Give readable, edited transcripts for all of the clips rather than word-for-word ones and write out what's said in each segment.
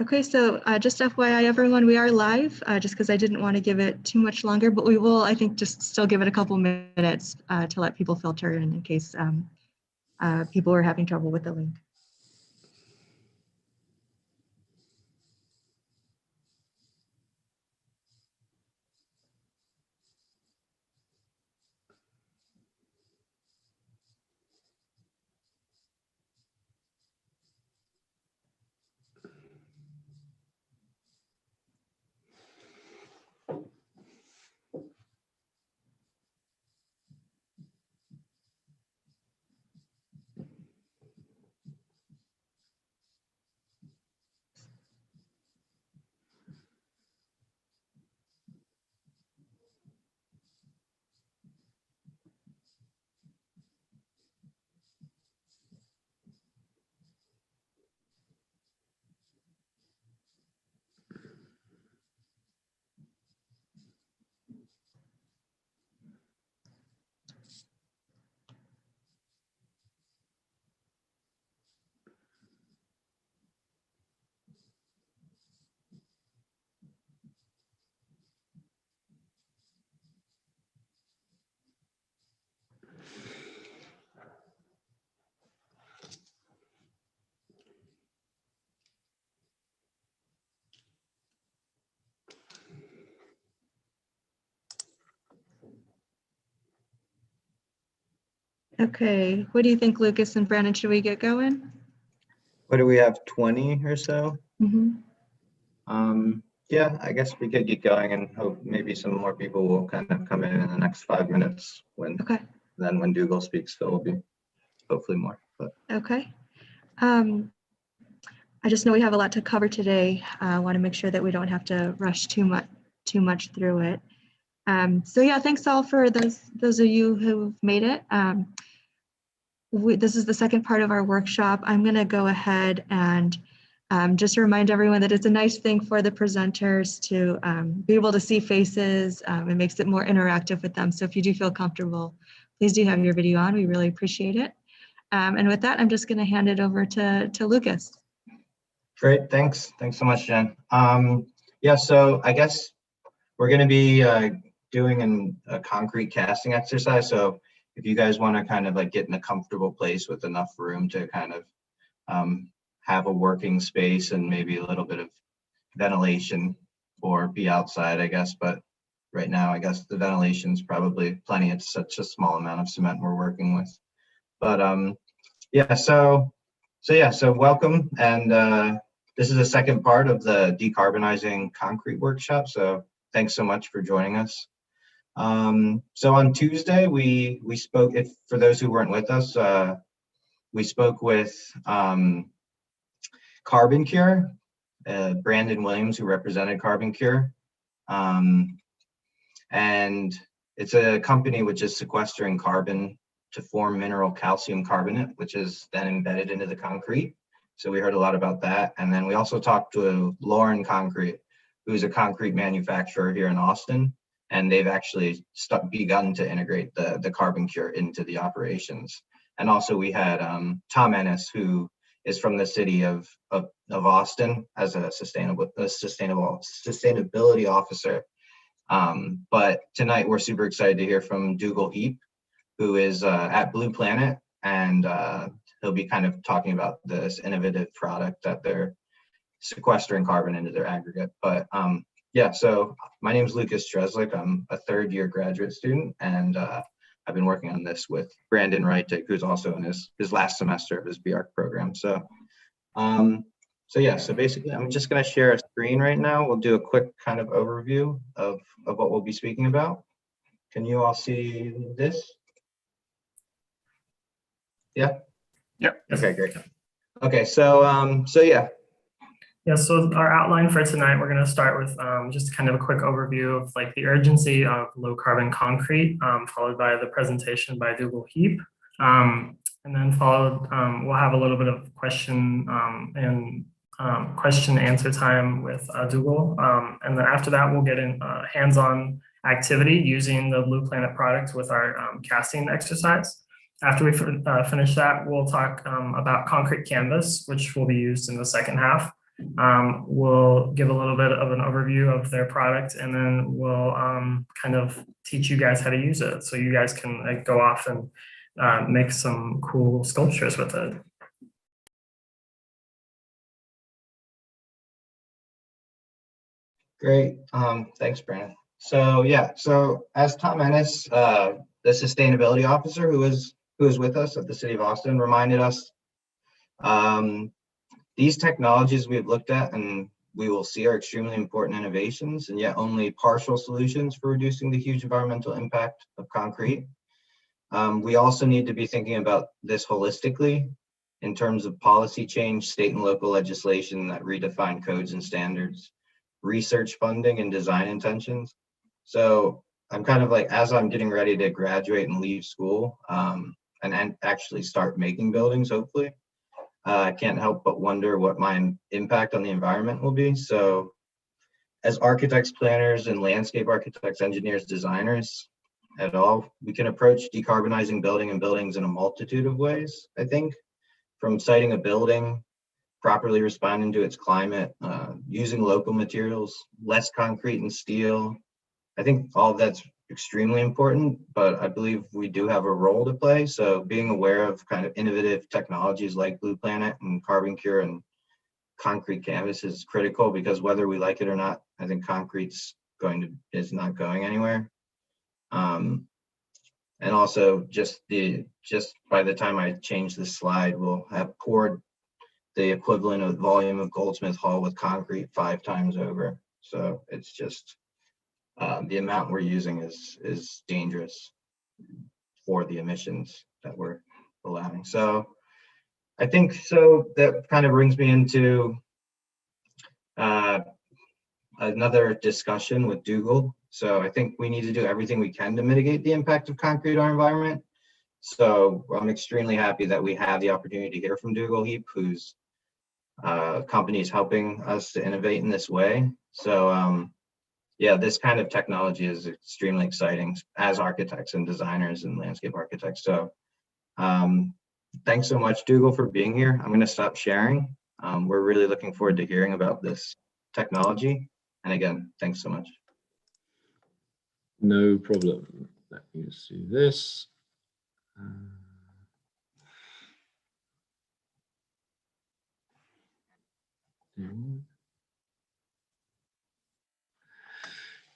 Okay, so just FYI, everyone, we are live, just because I didn't want to give it too much longer, but we will, I think, just still give it a couple minutes to let people filter in case people are having trouble with the link. Okay, what do you think, Lucas and Brandon? Should we get going? What do we have, 20 or so? Mm-hmm. Yeah, I guess we could get going and hope maybe some more people will kind of come in the next 5 minutes when Dougal speaks, there will be hopefully more. But okay. I just know we have a lot to cover today. I want to make sure that we don't have to rush too much through it. So yeah, thanks all for those of you who've made it. This is the second part of our workshop. I'm going to go ahead and just remind everyone that it's a nice thing for the presenters to be able to see faces. It makes it more interactive with them. So if you do feel comfortable, please do have your video on. We really appreciate it. And with that, I'm just going to hand it over to Lucas. great, thanks so much, Jen. Yeah, so I guess we're going to be doing a concrete casting exercise. So if you guys want to kind of like get in a comfortable place with enough room to kind of have a working space and maybe a little bit of ventilation or be outside, I guess. But right now, I guess the ventilation's probably plenty. It's such a small amount of cement we're working with. But yeah, so welcome. And this is the second part of the Decarbonizing Concrete workshop. So thanks so much for joining us. So on Tuesday, we spoke, for those who weren't with us, we spoke with Carbon Cure, Brandon Williams, who represented Carbon Cure. And it's a company which is sequestering carbon to form mineral calcium carbonate, which is then embedded into the concrete. So we heard a lot about that. And then we also talked to Lauren Concrete, who's a concrete manufacturer here in Austin. And they've actually begun to integrate the Carbon Cure into the operations. And also we had Tom Ennis, who is from the city of Austin as a sustainability officer. But tonight we're super excited to hear from Dougal Heap, who is at Blue Planet, and he'll be kind of talking about this innovative product that they're sequestering carbon into their aggregate. But yeah, so my name is Lucas Treslick. I'm a third-year graduate student, and I've been working on this with Brandon Reitig, who's also in his last semester of his BARC program. So, yeah, so basically, I'm just going to share a screen right now. We'll do a quick kind of overview of what we'll be speaking about. Can you all see this? Yeah? Yep. Okay, great. Okay, so yeah. Yeah, so our outline for tonight, we're going to start with just kind of a quick overview of like the urgency of low carbon concrete, followed by the presentation by Dougal Heap. And then followed, we'll have a little bit of question and answer time with Dougal. And then after that, we'll get in hands-on activity using the Blue Planet product with our casting exercise. After we finish that, we'll talk about concrete canvas, which will be used in the second half. We'll give a little bit of an overview of their product, and then we'll kind of teach you guys how to use it, so you guys can go off and make some cool sculptures with it. Great. Thanks, Brandon. So yeah, so as Tom Ennis, the sustainability officer who is with us at the City of Austin, reminded us, these technologies we've looked at and we will see are extremely important innovations, and yet only partial solutions for reducing the huge environmental impact of concrete. We also need to be thinking about this holistically in terms of policy change, state and local legislation that redefine codes and standards, research funding and design intentions. So I'm kind of like, as I'm getting ready to graduate and leave school and actually start making buildings, hopefully, I can't help but wonder what my impact on the environment will be. So as architects, planners, and landscape architects, engineers, designers at all, we can approach decarbonizing buildings in a multitude of ways, I think, from siting a building, properly responding to its climate, using local materials, less concrete and steel. I think all of that's extremely important, but I believe we do have a role to play. So being aware of kind of innovative technologies like Blue Planet and Carbon Cure and concrete canvas is critical, because whether we like it or not, I think concrete's is not going anywhere. And also just by the time I change this slide, we'll have poured the equivalent of volume of Goldsmith Hall with concrete 5 times over. So it's just the amount we're using is dangerous for the emissions that we're allowing. So I think that kind of brings me into another discussion with Dougal. So I think we need to do everything we can to mitigate the impact of concrete on our environment. So I'm extremely happy that we have the opportunity to hear from Dougal Heap, whose company is helping us to innovate in this way. So yeah, this kind of technology is extremely exciting as architects and designers and landscape architects. So thanks so much, Dougal, for being here. I'm going to stop sharing. We're really looking forward to hearing about this technology. And again, thanks so much. No problem. Let me see this.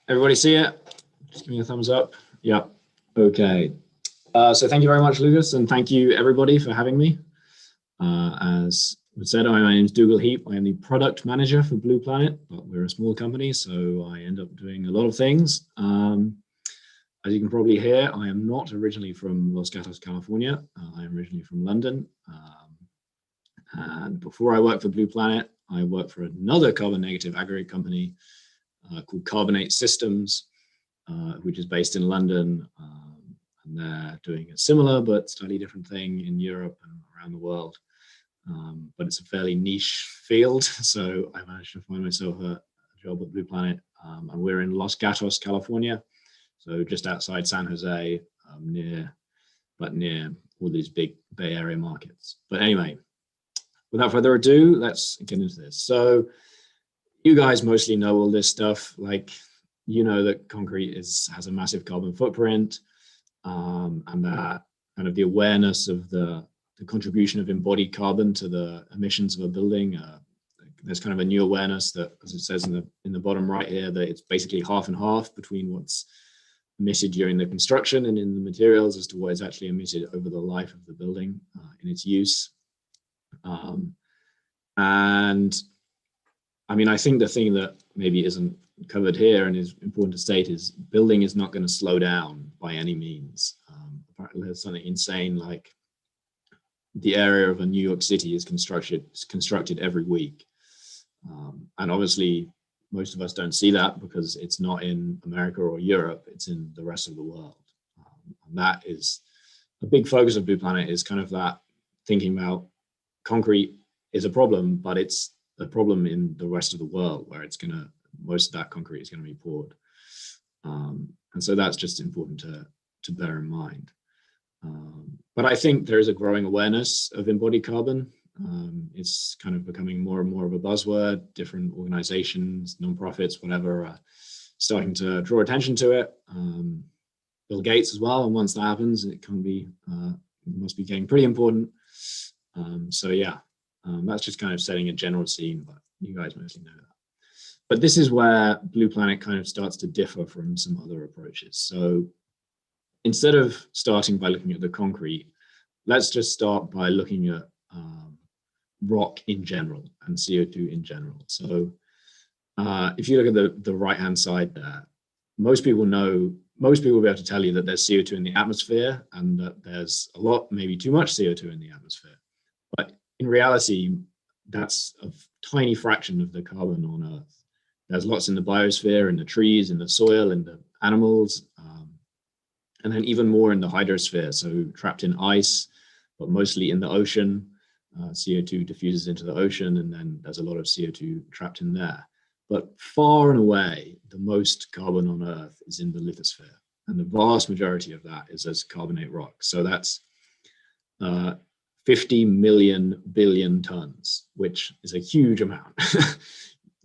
Everybody see it? Just give me a thumbs up. Yeah. Okay. So thank you very much, Lucas, and thank you everybody for having me. As was said, my name is Dougal Heap. I am the product manager for Blue Planet, but we're a small company, so I end up doing a lot of things. As you can probably hear, I am not originally from Los Gatos, California. I am originally from London. And before I worked for Blue Planet, I worked for another carbon negative aggregate company called Carbonate Systems, which is based in London. And they're doing a similar but slightly different thing in Europe and around the world. But it's a fairly niche field. So I managed to find myself a job at Blue Planet. And we're in Los Gatos, California. So just outside San Jose, near all these big Bay Area markets. But anyway, without further ado, let's get into this. So you guys mostly know all this stuff. Like, you know that concrete has a massive carbon footprint, and that kind of the awareness of the contribution of embodied carbon to the emissions of a building. There's kind of a new awareness that, as it says in the bottom right here, that it's basically half and half between what's emitted during the construction and in the materials as to what is actually emitted over the life of the building in its use. And I mean, I think the thing that maybe isn't covered here and is important to state is building is not going to slow down by any means. There's something insane like the area of a New York City is constructed every week. And obviously, most of us don't see that because it's not in America or Europe, it's in the rest of the world. And that is a big focus of Blue Planet, is kind of that thinking about concrete is a problem, but it's a problem in the rest of the world where most of that concrete is going to be poured. And so that's just important to bear in mind. But I think there is a growing awareness of embodied carbon. It's kind of becoming more and more of a buzzword. Different organizations, nonprofits, whatever, are starting to draw attention to it. Bill Gates as well. And once that happens, it can be, it must be getting pretty important. So yeah, that's just kind of setting a general scene, but you guys mostly know that. But this is where Blue Planet kind of starts to differ from some other approaches. So instead of starting by looking at the concrete, let's just start by looking at rock in general and CO2 in general. So if you look at the right-hand side there, most people will be able to tell you that there's CO2 in the atmosphere and that there's a lot, maybe too much CO2 in the atmosphere. But in reality, that's a tiny fraction of the carbon on Earth. There's lots in the biosphere, in the trees, in the soil, in the animals, and then even more in the hydrosphere, so trapped in ice, but mostly in the ocean. CO2 diffuses into the ocean, and then there's a lot of CO2 trapped in there. But far and away, the most carbon on Earth is in the lithosphere, and the vast majority of that is as carbonate rock. So that's 50 million billion tons, which is a huge amount.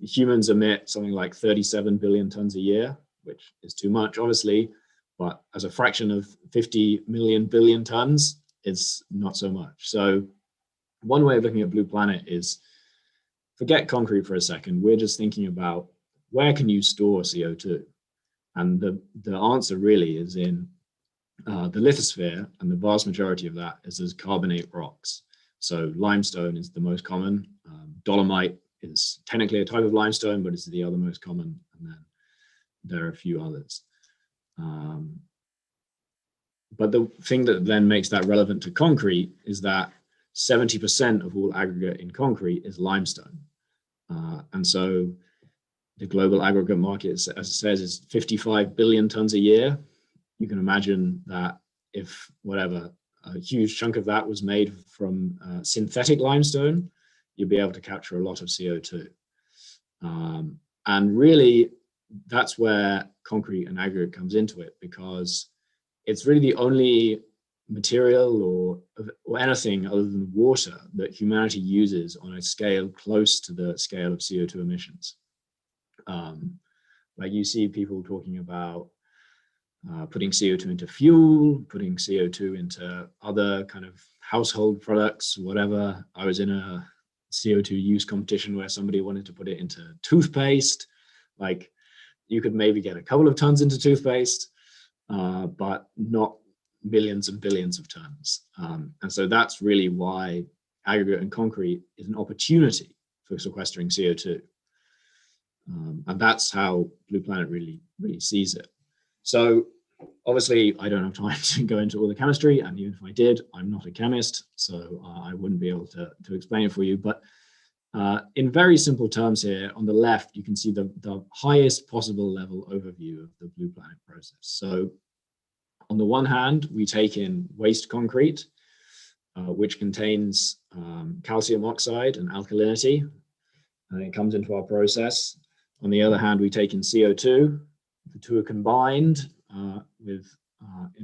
Humans emit something like 37 billion tons a year, which is too much, obviously, but as a fraction of 50 million billion tons, it's not so much. So one way of looking at Blue Planet is, forget concrete for a second. We're just thinking about where can you store CO2? And the answer really is in the lithosphere, and the vast majority of that is as carbonate rocks. So limestone is the most common. Dolomite is technically a type of limestone, but it's the other most common. And then there are a few others. But the thing that then makes that relevant to concrete is that 70% of all aggregate in concrete is limestone. And so the global aggregate market, as it says, is 55 billion tons a year. You can imagine that if whatever, a huge chunk of that was made from synthetic limestone, you'd be able to capture a lot of CO2. And really, that's where concrete and aggregate comes into it, because it's really the only material or anything other than water that humanity uses on a scale close to the scale of CO2 emissions. Like you see people talking about putting CO2 into fuel, putting CO2 into other kind of household products, whatever. I was in a CO2 use competition where somebody wanted to put it into toothpaste. Like you could maybe get a couple of tons into toothpaste, but not millions and billions of tons. And so that's really why aggregate and concrete is an opportunity for sequestering CO2. And that's how Blue Planet really sees it. So obviously I don't have time to go into all the chemistry, and even if I did, I'm not a chemist, so I wouldn't be able to explain it for you. But in very simple terms here, on the left, you can see the highest possible level overview of the Blue Planet process. So on the one hand, we take in waste concrete, which contains calcium oxide and alkalinity, and it comes into our process. On the other hand, we take in CO2. The two are combined with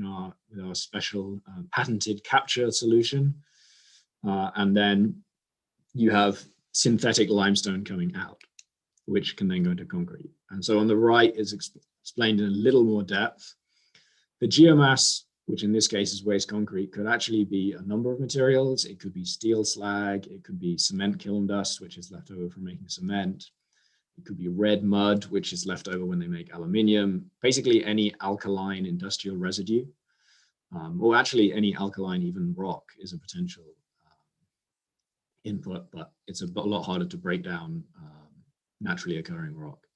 our special patented capture solution, and then you have synthetic limestone coming out, which can then go into concrete. And so on the right is explained in a little more depth. The geomass, which in this case is waste concrete, could actually be a number of materials. It could be steel slag, it could be cement kiln dust, which is left over from making cement. It could be red mud, which is left over when they make aluminium. Basically any alkaline industrial residue, or actually any alkaline even rock is a potential input, but it's a lot harder to break down naturally occurring rock.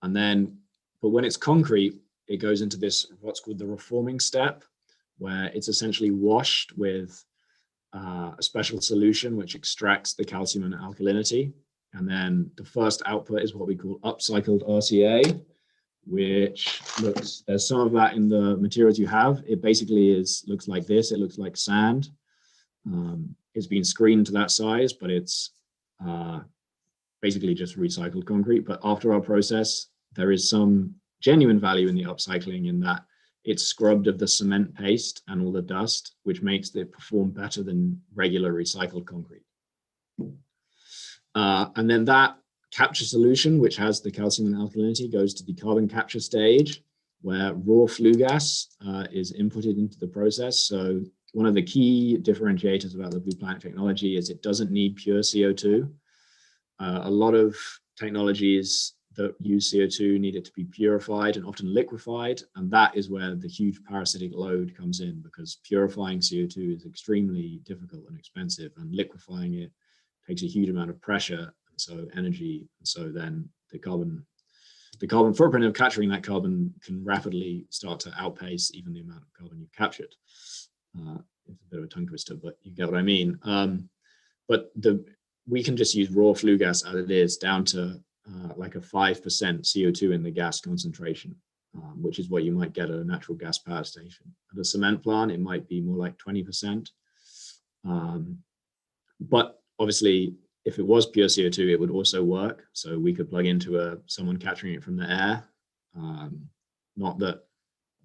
And then, but when it's concrete, it goes into this, what's called the reforming step, where it's essentially washed with a special solution which extracts the calcium and alkalinity. And then the first output is what we call upcycled RCA, which looks, there's some of that in the materials you have. It basically looks like this. It looks like sand. It's been screened to that size, but it's basically just recycled concrete. But after our process, there is some genuine value in the upcycling in that it's scrubbed of the cement paste and all the dust, which makes it perform better than regular recycled concrete. And then that capture solution, which has the calcium and alkalinity, goes to the carbon capture stage, where raw flue gas is inputted into the process. So one of the key differentiators about the Blue Planet technology is it doesn't need pure CO2. A lot of technologies that use CO2 need it to be purified and often liquefied, and that is where the huge parasitic load comes in, because purifying CO2 is extremely difficult and expensive, and liquefying it takes a huge amount of pressure and so energy, and so then the carbon footprint of capturing that carbon can rapidly start to outpace even the amount of carbon you've captured. It's a bit of a tongue twister, but you get what I mean. But we can just use raw flue gas as it is, down to like a 5% CO2 in the gas concentration, which is what you might get at a natural gas power station. At a cement plant, it might be more like 20%. But obviously, if it was pure CO2, it would also work. So we could plug into someone capturing it from the air. Not that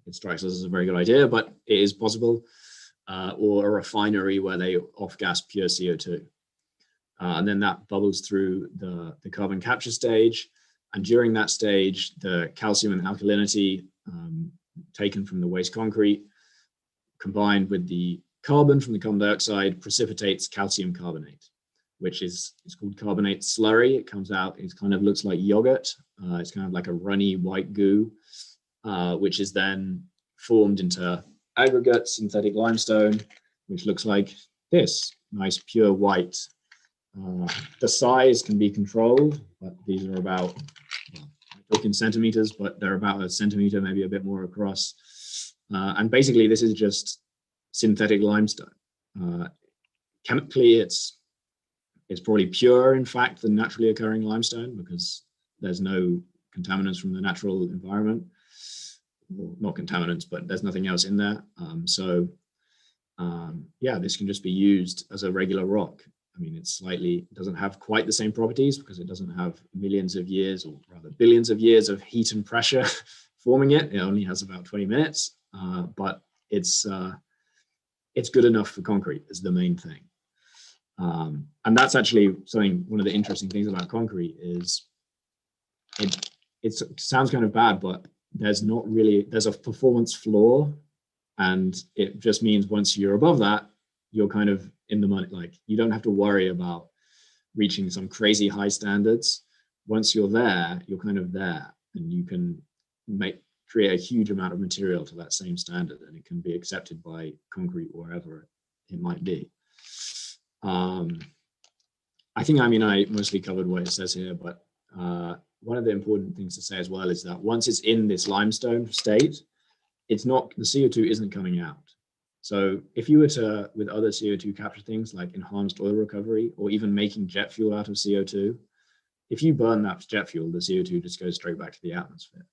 it strikes us as a very good idea, but it is possible. Or a refinery where they off-gas pure CO2. And then that bubbles through the carbon capture stage. And during that stage, the calcium and alkalinity taken from the waste concrete, combined with the carbon from the carbon dioxide, precipitates calcium carbonate, which is called carbonate slurry. It comes out, it kind of looks like yogurt. It's kind of like a runny white goo, which is then formed into aggregate synthetic limestone, which looks like this, nice pure white. The size can be controlled, but these are about, in centimeters, but they're about a centimeter, maybe a bit more across. And basically, this is just synthetic limestone. Chemically, it's probably pure, in fact, than naturally occurring limestone, because there's no contaminants from the natural environment. Well, not contaminants, but there's nothing else in there. Yeah, this can just be used as a regular rock. I mean, it doesn't have quite the same properties, because it doesn't have millions of years, or rather billions of years of heat and pressure forming it. It only has about 20 minutes, but it's good enough for concrete is the main thing. And that's actually one of the interesting things about concrete is it sounds kind of bad, but there's a performance floor, and it just means once you're above that, you're kind of in the money. Like, you don't have to worry about reaching some crazy high standards. Once you're there, you're kind of there, and you can create a huge amount of material to that same standard, and it can be accepted by concrete wherever it might be. I mostly covered what it says here, but one of the important things to say as well is that once it's in this limestone state, the CO2 isn't coming out. So if you were to, with other CO2 capture things like enhanced oil recovery, or even making jet fuel out of CO2, if you burn that jet fuel, the CO2 just goes straight back to the atmosphere.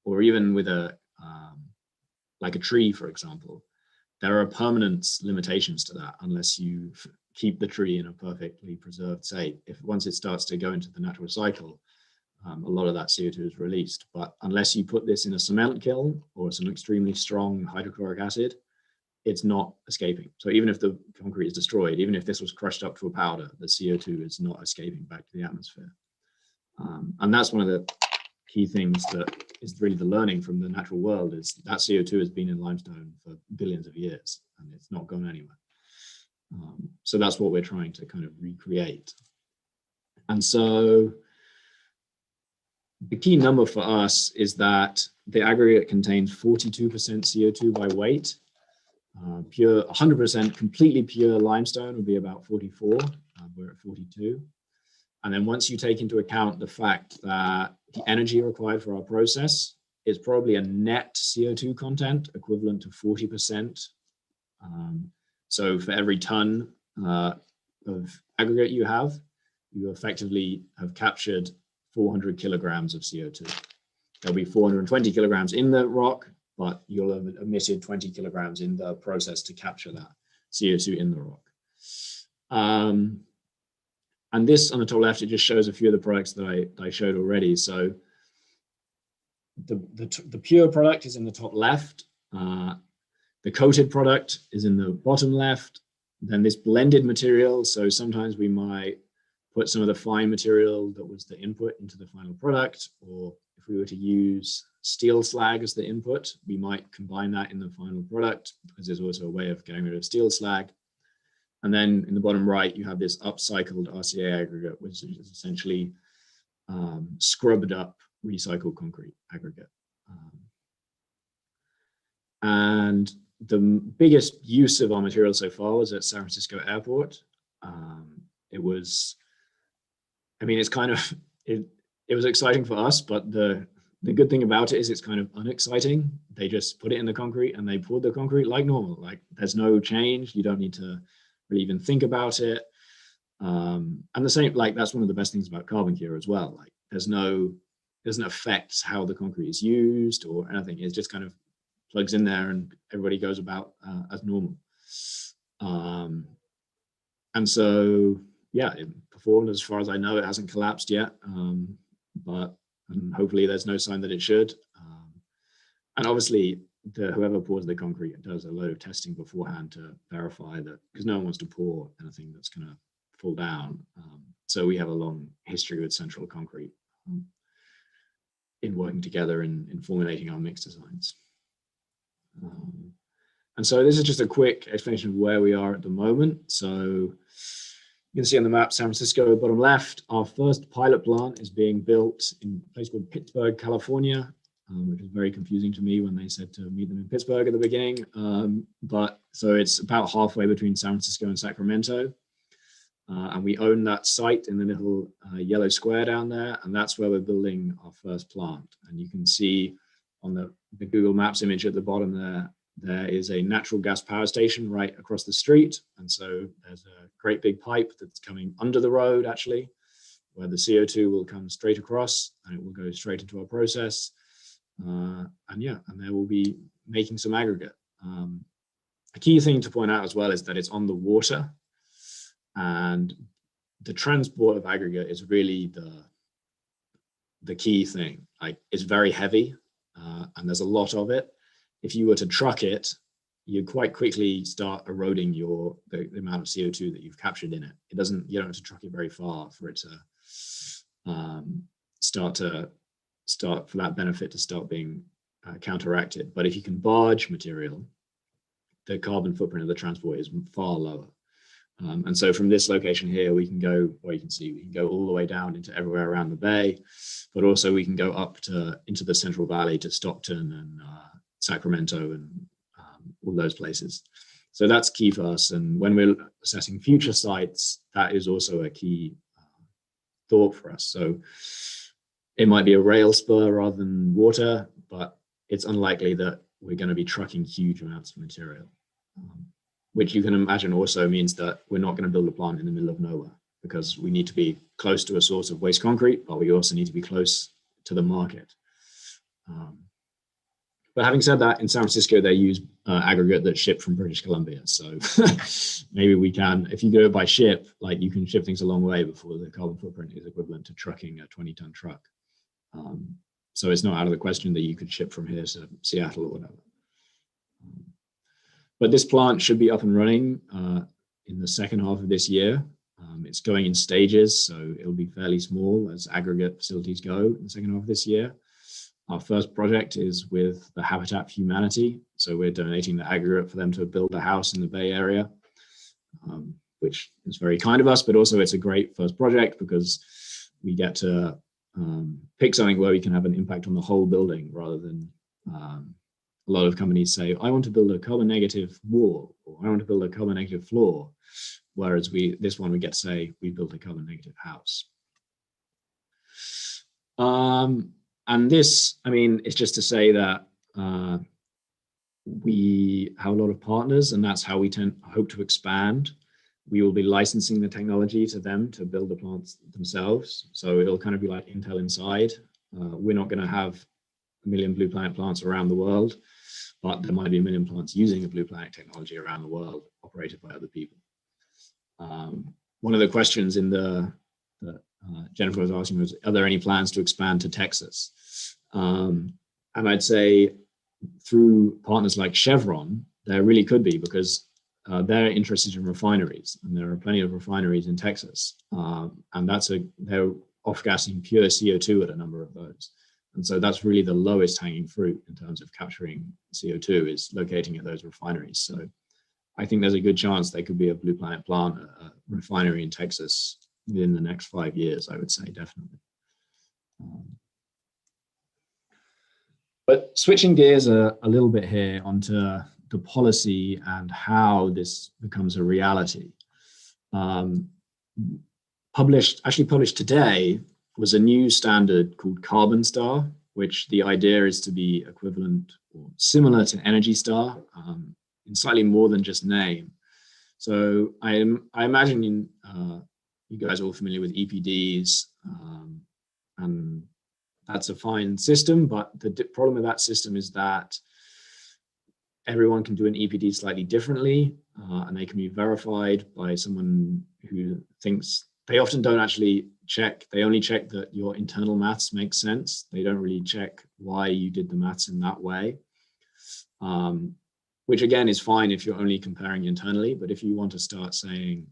Or even with like a tree, for example, there are permanent limitations to that unless you keep the tree in a perfectly preserved state. Once it starts to go into the natural cycle, a lot of that CO2 is released. But unless you put this in a cement kiln or some extremely strong hydrochloric acid, it's not escaping. So even if the concrete is destroyed, even if this was crushed up to a powder, the CO2 is not escaping back to the atmosphere. And that's one of the key things that is really the learning from the natural world, is that CO2 has been in limestone for billions of years, and it's not gone anywhere. So that's what we're trying to kind of recreate. And so the key number for us is that the aggregate contains 42% CO2 by weight. Pure 100% completely pure limestone would be about 44. We're at 42. And then once you take into account the fact that the energy required for our process is probably a net CO2 content equivalent to 40%. So for every ton of aggregate you effectively have captured 400 kilograms of CO2. There'll be 420 kilograms in the rock, but you'll have emitted 20 kilograms in the process to capture that CO2 in the rock. And this on the top left, it just shows a few of the products that I showed already. So the pure product is in the top left. The coated product is in the bottom left. Then this blended material. So sometimes we might put some of the fine material that was the input into the final product, or if we were to use steel slag as the input, we might combine that in the final product, because there's also a way of getting rid of steel slag. And then in the bottom right, you have this upcycled RCA aggregate, which is essentially scrubbed up recycled concrete aggregate. And the biggest use of our material so far was at San Francisco Airport. It was, I mean, it's kind of, it was exciting for us, but the good thing about it is it's kind of unexciting. They just put it in the concrete and they poured the concrete like normal. Like there's no change. You don't need to really even think about it. And the same, like that's one of the best things about carbon cure as well. Like doesn't affect how the concrete is used or anything. It just kind of plugs in there and everybody goes about as normal. And so, yeah, it performed as far as I know. It hasn't collapsed yet, but hopefully there's no sign that it should. And obviously, whoever pours the concrete does a load of testing beforehand to verify that, because no one wants to pour anything that's going to fall down. So we have a long history with Central Concrete in working together in formulating our mix designs. And so this is just a quick explanation of where we are at the moment. So you can see on the map, San Francisco, bottom left, our first pilot plant is being built in a place called Pittsburgh, California, which is very confusing to me when they said to meet them in Pittsburgh at the beginning. But so it's about halfway between San Francisco and Sacramento. And we own that site in the little yellow square down there. And that's where we're building our first plant. And you can see on the Google Maps image at the bottom there is a natural gas power station right across the street. And so there's a great big pipe that's coming under the road, actually, where the CO2 will come straight across and it will go straight into our process. And there will be making some aggregate. A key thing to point out as well is that it's on the water, and the transport of aggregate is really the key thing. Like it's very heavy, and there's a lot of it. If you were to truck it, you quite quickly start eroding the amount of CO2 that you've captured in it. You don't have to truck it very far for it to start for that benefit to start being counteracted. But if you can barge material, the carbon footprint of the transport is far lower. And so from this location here, we can go, well, you can see we can go all the way down into everywhere around the bay, but also we can go up into the Central Valley to Stockton and Sacramento and all those places. So that's key for us. And when we're assessing future sites, that is also a key thought for us. So it might be a rail spur rather than water, but it's unlikely that we're going to be trucking huge amounts of material, which you can imagine also means that we're not going to build a plant in the middle of nowhere, because we need to be close to a source of waste concrete, but we also need to be close to the market. But having said that, in San Francisco, they use aggregate that's shipped from British Columbia. So maybe we can, if you go by ship, like you can ship things a long way before the carbon footprint is equivalent to trucking a 20-ton truck. So it's not out of the question that you could ship from here to Seattle or whatever. But this plant should be up and running in the second half of this year. It's going in stages, so it'll be fairly small as aggregate facilities go in the second half of this year. Our first project is with the Habitat for Humanity. So we're donating the aggregate for them to build a house in the Bay Area, which is very kind of us, but also it's a great first project because we get to pick something where we can have an impact on the whole building rather than a lot of companies say, I want to build a carbon negative wall, or I want to build a carbon negative floor. Whereas this one, we get to say, we built a carbon negative house. And this, I mean, it's just to say that we have a lot of partners, and that's how we hope to expand. We will be licensing the technology to them to build the plants themselves. So it'll kind of be like Intel Inside. We're not going to have 1 million Blue Planet plants around the world, but there might be 1 million plants using a Blue Planet technology around the world, operated by other people. One of the questions in that Jennifer was asking was, are there any plans to expand to Texas? And I'd say through partners like Chevron, there really could be, because they're interested in refineries, and there are plenty of refineries in Texas, and they're off-gassing pure CO2 at a number of those. And so that's really the lowest hanging fruit in terms of capturing CO2, is locating at those refineries. So I think there's a good chance there could be a Blue Planet plant, a refinery in Texas within the next 5 years, I would say, definitely. But switching gears a little bit here onto the policy and how this becomes a reality. Published today was a new standard called Carbon Star, which the idea is to be equivalent or similar to Energy Star, in slightly more than just name. So I imagine you guys are all familiar with EPDs, and that's a fine system, but the problem with that system is that everyone can do an EPD slightly differently, and they can be verified by someone who thinks, they often don't actually check, they only check that your internal maths make sense. They don't really check why you did the maths in that way, which again is fine if you're only comparing internally. But if you want to start saying,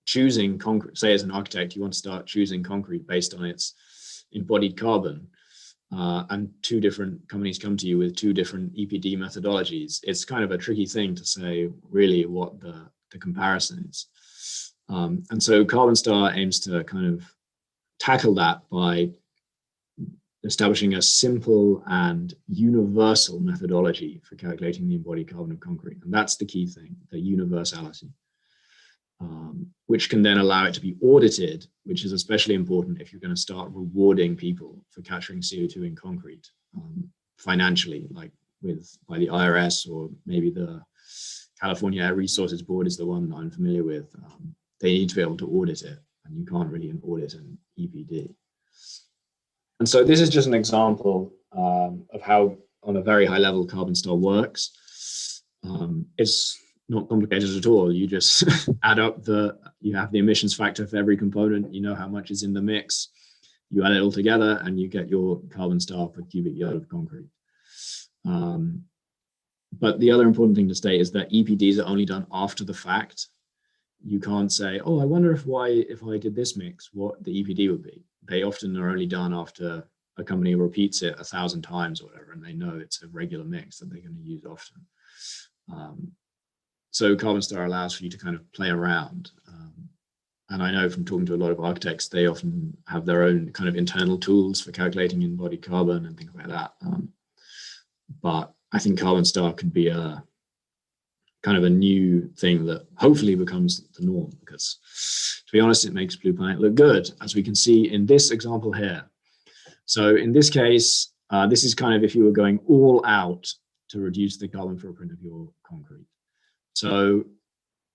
choosing concrete, say as an architect, you want to start choosing concrete based on its embodied carbon, and two different companies come to you with two different EPD methodologies, it's kind of a tricky thing to say really what the comparison is. And so Carbon Star aims to kind of tackle that by establishing a simple and universal methodology for calculating the embodied carbon of concrete. And that's the key thing, the universality, which can then allow it to be audited, which is especially important if you're going to start rewarding people for capturing CO2 in concrete, financially, like by the IRS, or maybe the California Air Resources Board is the one that I'm familiar with. They need to be able to audit it, and you can't really audit an EPD. And so this is just an example of how, on a very high level, Carbon Star works. It's not complicated at all. You just add up you have the emissions factor for every component, you know how much is in the mix, you add it all together, and you get your Carbon Star per cubic yard of concrete. But the other important thing to state is that EPDs are only done after the fact. You can't say, oh, I wonder if I did this mix, what the EPD would be. They often are only done after a company repeats it 1,000 times or whatever, and they know it's a regular mix that they're going to use often. So Carbon Star allows for you to kind of play around. And I know from talking to a lot of architects, they often have their own kind of internal tools for calculating embodied carbon and things like that. But I think Carbon Star could be a kind of a new thing that hopefully becomes the norm, because to be honest, it makes Blue Planet look good, as we can see in this example here. So in this case, this is kind of if you were going all out to reduce the carbon footprint of your concrete. So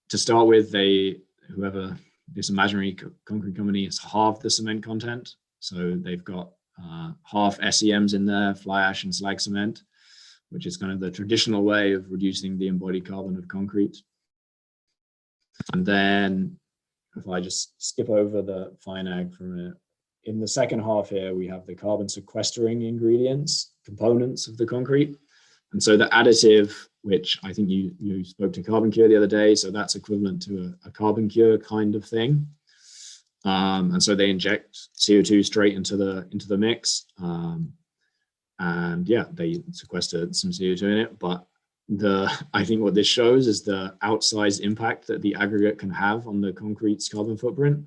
to start with, this imaginary concrete company has halved the cement content. So they've got half SEMs in there, fly ash and slag cement, which is kind of the traditional way of reducing the embodied carbon of concrete. And then if I just skip over the fine ag for a minute, in the second half here, we have the carbon sequestering ingredients, components of the concrete. And so the additive, which I think you spoke to Carbon Cure the other day, so that's equivalent to a Carbon Cure kind of thing. And so they inject CO2 straight into the mix. And yeah, they sequestered some CO2 in it, but I think what this shows is the outsized impact that the aggregate can have on the concrete's carbon footprint,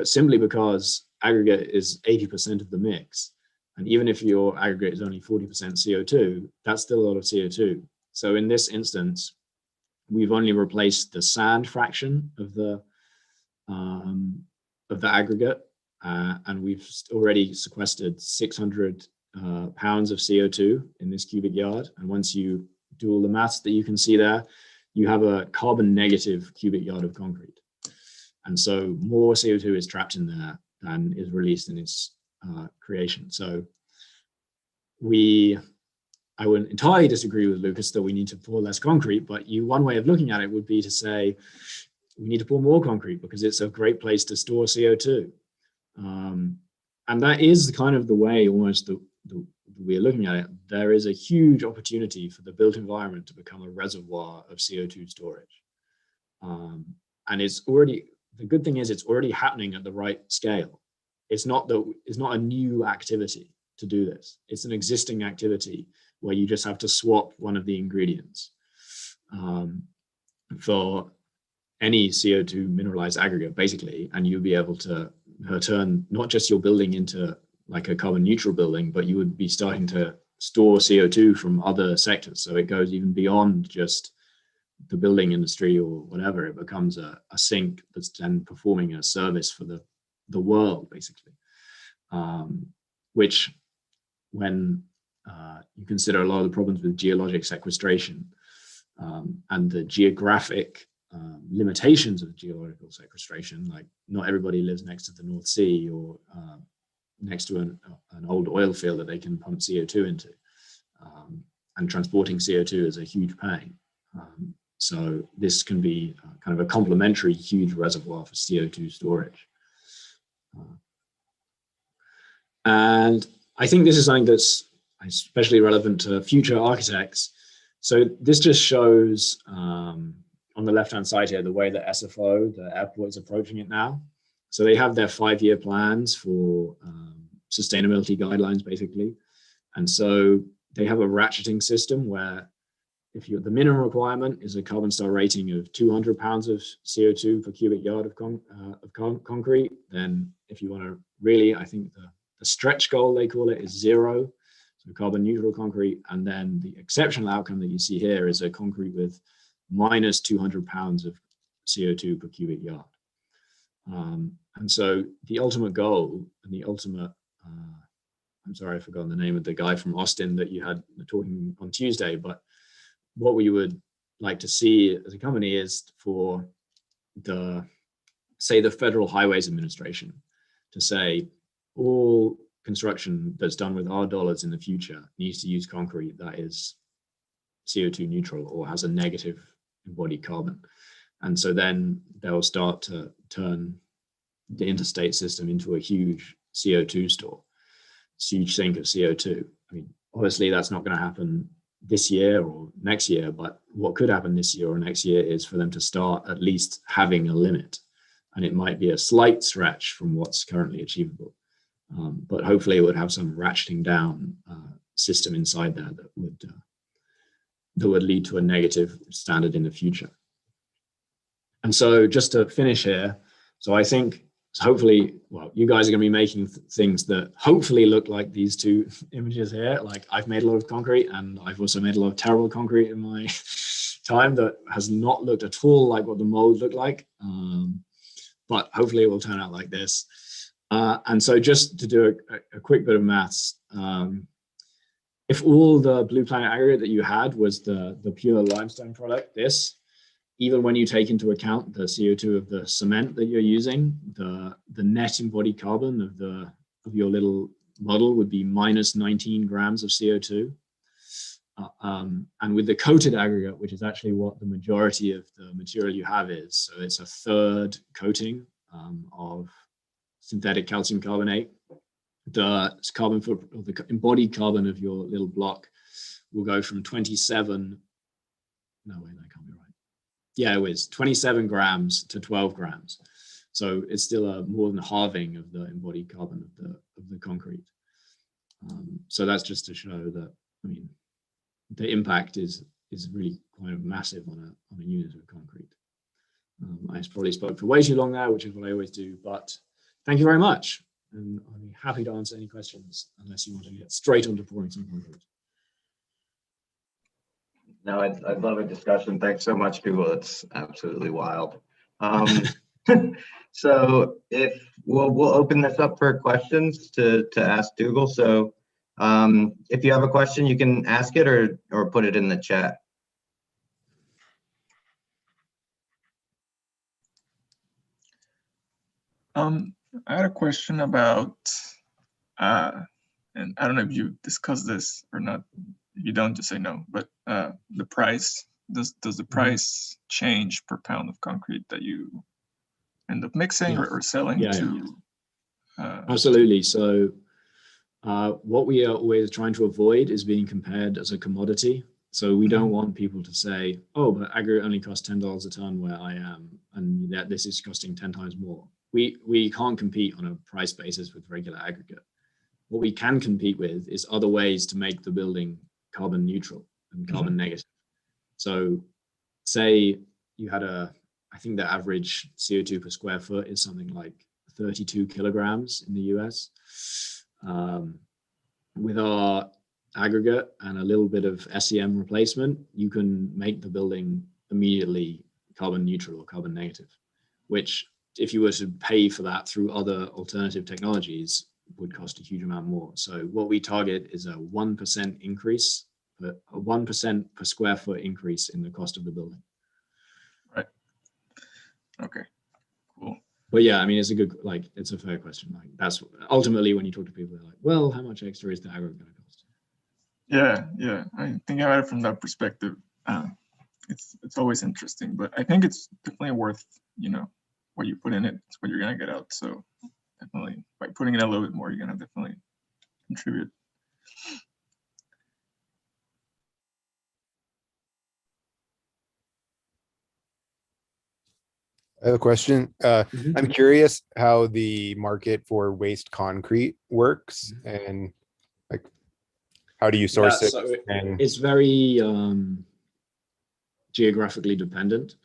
simply because aggregate is 80% of the mix. And even if your aggregate is only 40% CO2, that's still a lot of CO2. So in this instance, we've only replaced the sand fraction of the aggregate, and we've already sequestered 600 pounds of CO2 in this cubic yard. And once you do all the maths that you can see there, you have a carbon negative cubic yard of concrete. And so more CO2 is trapped in there than is released in its creation. So I wouldn't entirely disagree with Lucas that we need to pour less concrete, but one way of looking at it would be to say we need to pour more concrete because it's a great place to store CO2. And that is kind of the way, almost the we are looking at it, there is a huge opportunity for the built environment to become a reservoir of CO2 storage. And it's already, the good thing is it's already happening at the right scale. It's not a new activity to do this. It's an existing activity where you just have to swap one of the ingredients for any CO2 mineralized aggregate, basically, and you'll be able to turn not just your building into like a carbon neutral building, but you would be starting to store CO2 from other sectors. So it goes even beyond just the building industry or whatever. It becomes a sink that's then performing a service for the world, basically, which when you consider a lot of the problems with geologic sequestration and the geographic limitations of geological sequestration, like not everybody lives next to the North Sea or next to an old oil field that they can pump CO2 into, and transporting CO2 is a huge pain. So this can be kind of a complementary huge reservoir for CO2 storage. And I think this is something that's especially relevant to future architects. So this just shows on the left-hand side here, the way that SFO, the airport, is approaching it now. So they have their 5-year plans for sustainability guidelines, basically. And so they have a ratcheting system where the minimum requirement is a carbon star rating of 200 pounds of CO2 per cubic yard of concrete. Then if you want to really, I think the stretch goal, they call it, is 0, so carbon neutral concrete. And then the exceptional outcome that you see here is a concrete with minus 200 pounds of CO2 per cubic yard. And so the ultimate goal and the ultimate, I'm sorry, I've forgotten the name of the guy from Austin that you had talking on Tuesday, but what we would like to see as a company is for the Federal Highways Administration to say all construction that's done with our dollars in the future needs to use concrete that is CO2 neutral or has a negative embodied carbon. And so then they'll start to turn the interstate system into a huge CO2 store, huge sink of CO2. I mean, obviously that's not going to happen this year or next year, but what could happen this year or next year is for them to start at least having a limit. And it might be a slight stretch from what's currently achievable. But hopefully it would have some ratcheting down system inside there that would lead to a negative standard in the future. And so just to finish here, so I think hopefully, well, you guys are going to be making things that hopefully look like these two images here. Like I've made a lot of concrete, and I've also made a lot of terrible concrete in my time that has not looked at all like what the mold looked like. But hopefully it will turn out like this. And so just to do a quick bit of maths, if all the Blue Planet aggregate that you had was the pure limestone product, even when you take into account the CO2 of the cement that you're using, the net embodied carbon of your little model would be minus 19 grams of CO2. And with the coated aggregate, which is actually what the majority of the material you have is, so it's a third coating of synthetic calcium carbonate, the carbon footprint, or the embodied carbon of your little block will go from 27, no way, that can't be right. Yeah, it was 27 grams to 12 grams. So it's still more than halving of the embodied carbon of the concrete. So that's just to show that, I mean, the impact is really kind of massive on a unit of concrete. I probably spoke for way too long there, which is what I always do, but thank you very much. And I'll be happy to answer any questions unless you want to get straight on to pouring some concrete. No, I'd love a discussion. Thanks so much, Google. It's absolutely wild. So if we'll open this up for questions to ask Dougal. So if you have a question, you can ask it or put it in the chat. I had a question about, and I don't know if you discussed this or not. If you don't, just say no. But the price, does the price change per pound of concrete that you end up mixing or selling to? Absolutely. So What we are always trying to avoid is being compared as a commodity. So we don't want people to say, oh, but aggregate only costs $10 a ton where I am, and that this is costing 10 times more. We can't compete on a price basis with regular aggregate. What we can compete with is other ways to make the building carbon neutral and carbon negative. So say you had I think the average CO2 per square foot is something like 32 kilograms in the US. With our aggregate and a little bit of SEM replacement, you can make the building immediately carbon neutral or carbon negative, which if you were to pay for that through other alternative technologies would cost a huge amount more. So what we target is a 1% increase, a 1% per square foot increase in the cost of the building. Right. Okay, cool. But yeah, I mean, it's a good, like, it's a fair question. Like, that's ultimately when you talk to people, they're like, well, how much extra is the aggregate going to cost? Yeah. I think about it from that perspective. It's always interesting, but I think it's definitely worth, what you put in it, it's what you're gonna get out. So definitely by putting in a little bit more, you're gonna definitely contribute. I have a question. I'm curious how the market for waste concrete works, and like, how do you source it? So And it's very geographically dependent.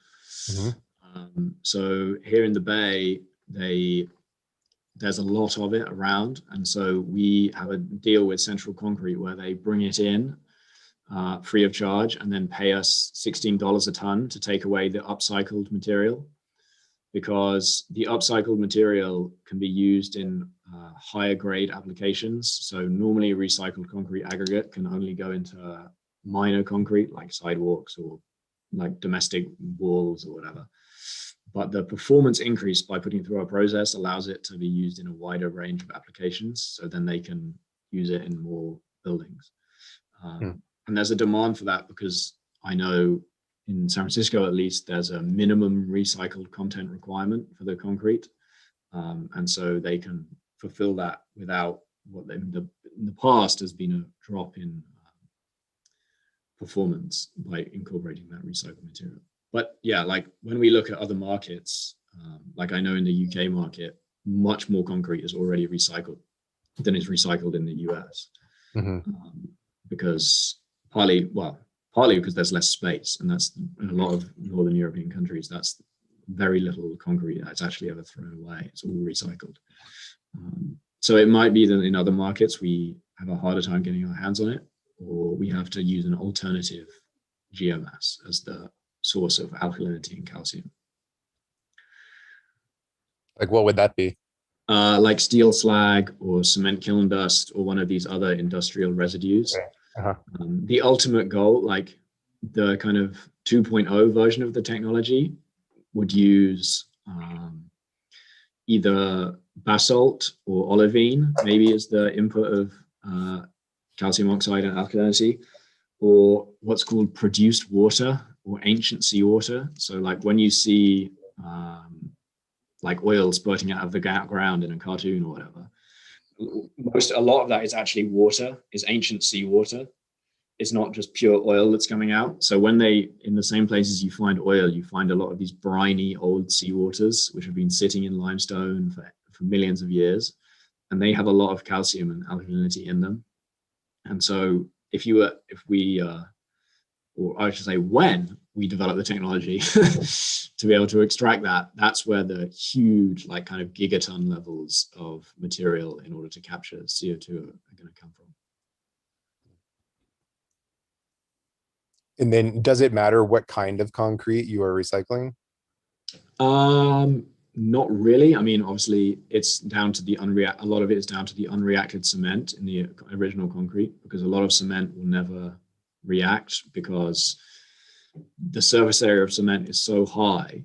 So here in the Bay, there's a lot of it around, and so we have a deal with Central Concrete where they bring it in free of charge and then pay us $16 a ton to take away the upcycled material, because the upcycled material can be used in higher grade applications. So normally recycled concrete aggregate can only go into minor concrete like sidewalks or like domestic walls or whatever. But the performance increase by putting it through our process allows it to be used in a wider range of applications. So then they can use it in more buildings. And there's a demand for that because I know in San Francisco, at least, there's a minimum recycled content requirement for the concrete. And so they can fulfill that without what in the past has been a drop in performance by incorporating that recycled material. But yeah, like when we look at other markets, like I know in the UK market, much more concrete is already recycled than is recycled in the US. Because partly because there's less space, and that's in a lot of Northern European countries, that's very little concrete that's actually ever thrown away. It's all recycled. So it might be that in other markets we have a harder time getting our hands on it, or we have to use an alternative geomass as the source of alkalinity and calcium. like, what would that be? Like steel slag or cement kiln dust or one of these other industrial residues. Okay. The ultimate goal, like the kind of 2.0 version of the technology, would use either basalt or olivine, maybe as the input of calcium oxide and alkalinity, or what's called produced water or ancient seawater. So like when you see like oil spurting out of the ground in a cartoon or whatever, a lot of that is actually water, is ancient seawater. It's not just pure oil that's coming out. So when in the same places you find oil, you find a lot of these briny old seawaters, which have been sitting in limestone for millions of years. And they have a lot of calcium and alkalinity in them. And so or I should say when we develop the technology to be able to extract that, that's where the huge, like kind of gigaton levels of material in order to capture CO2 are going to come from. And then does it matter what kind of concrete you are recycling? Not really. I mean, obviously it's down to a lot of it is down to the unreacted cement in the original concrete, because a lot of cement will never react because the surface area of cement is so high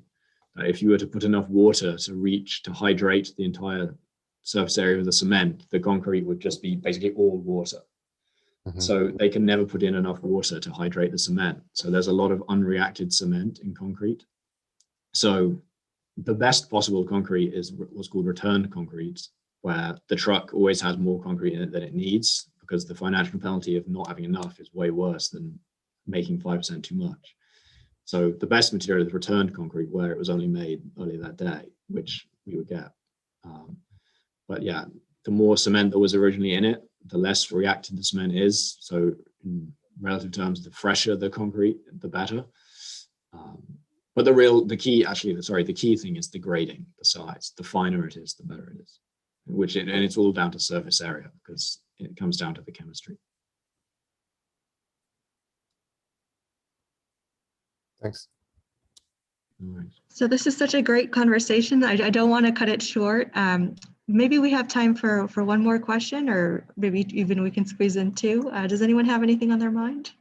that if you were to put enough water to hydrate the entire surface area of the cement, the concrete would just be basically all water. So they can never put in enough water to hydrate the cement. So there's a lot of unreacted cement in concrete. So the best possible concrete is what's called returned concrete, where the truck always has more concrete in it than it needs, because the financial penalty of not having enough is way worse than making 5% too much. So the best material is returned concrete, where it was only made earlier that day, which we would get. But yeah, the more cement that was originally in it, the less reactive the cement is. So in relative terms, the fresher the concrete, the better. But the key thing is the grading, the size. The finer it is, the better it is. And it's all down to surface area, because it comes down to the chemistry. Thanks. All right. So this is such a great conversation. I don't want to cut it short. Maybe we have time for one more question, or maybe even we can squeeze in two. Does anyone have anything on their mind?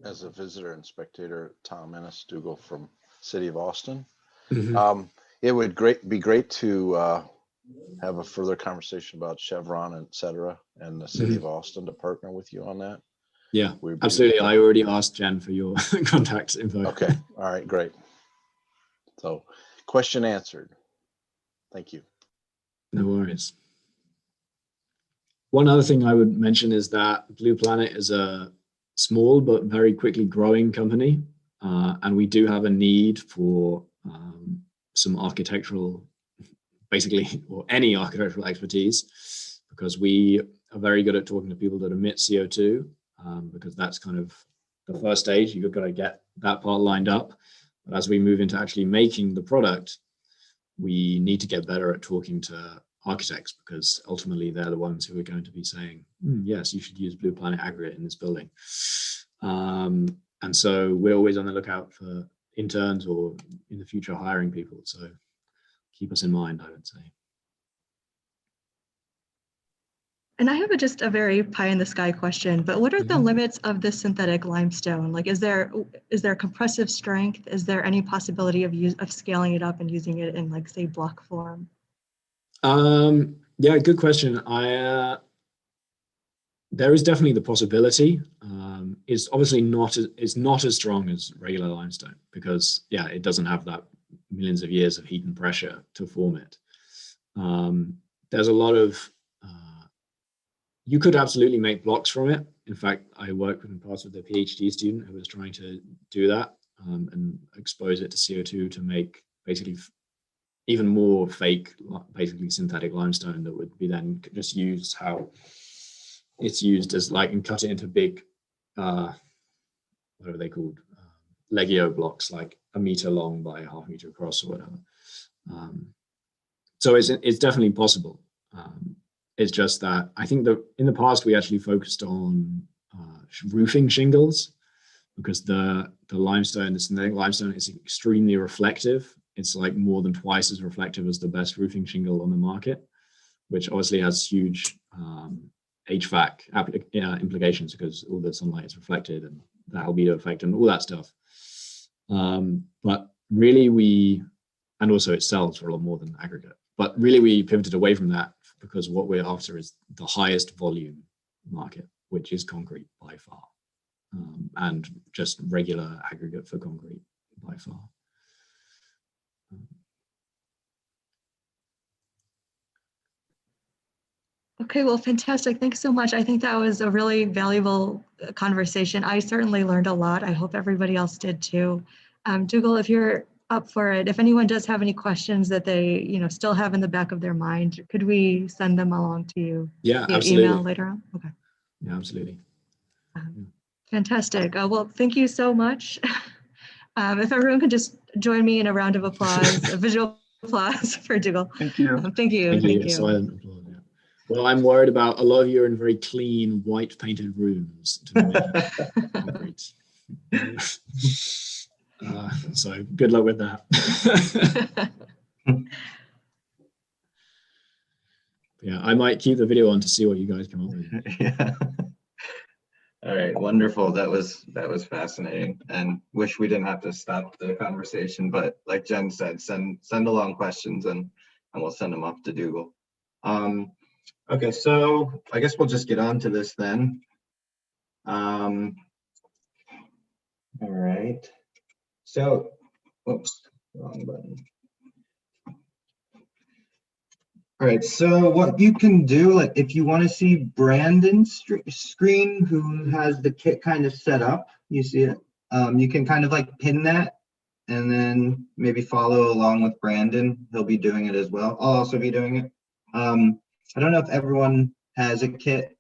As a visitor and spectator, Tom Ennis Dougal from City of Austin. Mm-hmm. It would be great to have a further conversation about Chevron, et cetera, and the City of Austin to partner with you on that. Yeah, absolutely. I already asked Jen for your contact info. Okay, all right, great. So, question answered. Thank you. No worries. One other thing I would mention is that Blue Planet is a small but very quickly growing company, and we do have a need for some architectural, basically, or any architectural expertise, because we are very good at talking to people that emit CO2, because that's kind of the first stage. You've got to get that part lined up. But as we move into actually making the product, we need to get better at talking to architects, because ultimately they're the ones who are going to be saying, yes, you should use Blue Planet aggregate in this building. And so we're always on the lookout for interns, or in the future hiring people. So keep us in mind, I would say. And I have just a very pie in the sky question, but what are the limits of the synthetic limestone? Like, is there compressive strength? Is there any possibility of scaling it up and using it in, like, say, block form? Yeah, good question. There is definitely the possibility. It's obviously not as strong as regular limestone, because it doesn't have that millions of years of heat and pressure to form it. There's a lot of you could absolutely make blocks from it. In fact, I worked in parts with a PhD student who was trying to do that, and expose it to CO2 to make basically even more fake, basically synthetic limestone that would be then just used how it's used as, like, and cut it into big, what are they called? Legio blocks, like 1 meter long by 0.5 meter across or whatever. So it's definitely possible. It's just that I think that in the past we actually focused on roofing shingles, because the limestone, the synthetic limestone, is extremely reflective. It's like more than twice as reflective as the best roofing shingle on the market, which obviously has huge HVAC implications, because all the sunlight is reflected and the albedo effect and all that stuff. But really and also it sells for a lot more than aggregate. But really we pivoted away from that, because what we're after is the highest volume market, which is concrete by far, and just regular aggregate for concrete by far. Okay, well, fantastic. Thanks so much. I think that was a really valuable conversation. I certainly learned a lot. I hope everybody else did too. Dougal, if you're up for it, if anyone does have any questions that they still have in the back of their mind, could we send them along to you via absolutely. Email later on? Okay. Yeah, absolutely. Fantastic. Well, thank you so much. If everyone could just join me in a round of applause, a visual applause for Dougal. Thank you. Thank you. Thank you. Silent applause, yeah. Well, I'm worried about a lot of you are in very clean, white painted rooms to make concrete. So good luck with that. Yeah, I might keep the video on to see what you guys come up with. Yeah. All right, wonderful. That was fascinating, and wish we didn't have to stop the conversation, but like Jen said, send along questions and we'll send them up to Dougal. Okay, so I guess we'll just get on to this then. All right. So, oops. Wrong button. All right, so what you can do, like if you want to see Brandon's screen, who has the kit kind of set up, you see it, you can kind of like pin that and then maybe follow along with Brandon. He'll be doing it as well. I'll also be doing it. I don't know if everyone has a kit.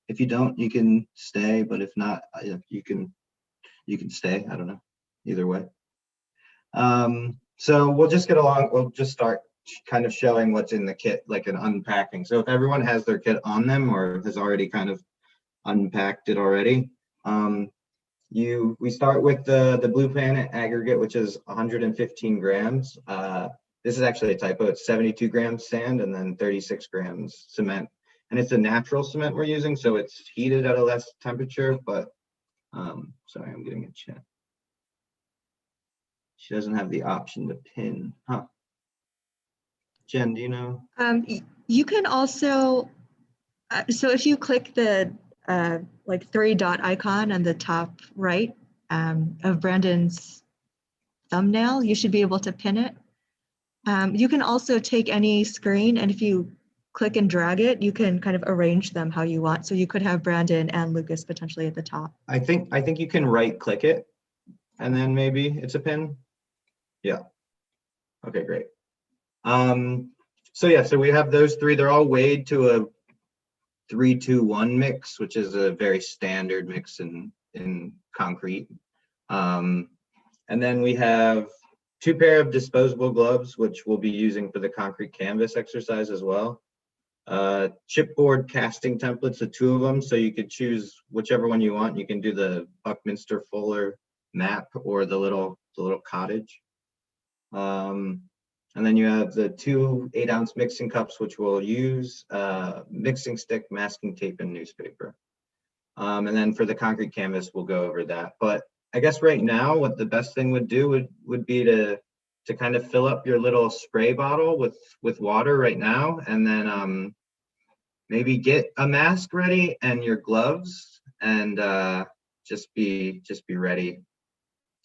If you don't, you can stay, but if not, you can stay. I don't know, either way. So we'll just get along. We'll just start kind of showing what's in the kit, like an unpacking. So if everyone has their kit on them or has already kind of unpacked it already, we start with the Blue Planet aggregate, which is 115 grams. This is actually a typo. It's 72 grams sand and then 36 grams cement. And it's a natural cement we're using, so it's heated at a less temperature, but sorry, I'm getting a chat. She doesn't have the option to pin, huh? Jen, do you know? You can also, so if you click the like 3-dot icon on the top right of Brandon's thumbnail, you should be able to pin it. You can also take any screen, and if you click and drag it, you can kind of arrange them how you want. So you could have Brandon and Lucas potentially at the top. I think you can right click it and then maybe it's a pin. Yeah. Okay, great. So yeah, so we have those three. They're all weighed to a 3-2-1 mix, which is a very standard mix in concrete. And then we have 2 pair of disposable gloves, which we'll be using for the concrete canvas exercise as well. Chipboard casting templates, the 2 of them, so you could choose whichever one you want. You can do the Buckminster Fuller map or the little cottage. And then you have the 2 8-ounce mixing cups, which we'll use, mixing stick, masking tape, and newspaper. And then for the concrete canvas, we'll go over that. But I guess right now, what the best thing would do would be to kind of fill up your little spray bottle with water right now, and then maybe get a mask ready and your gloves, and just be ready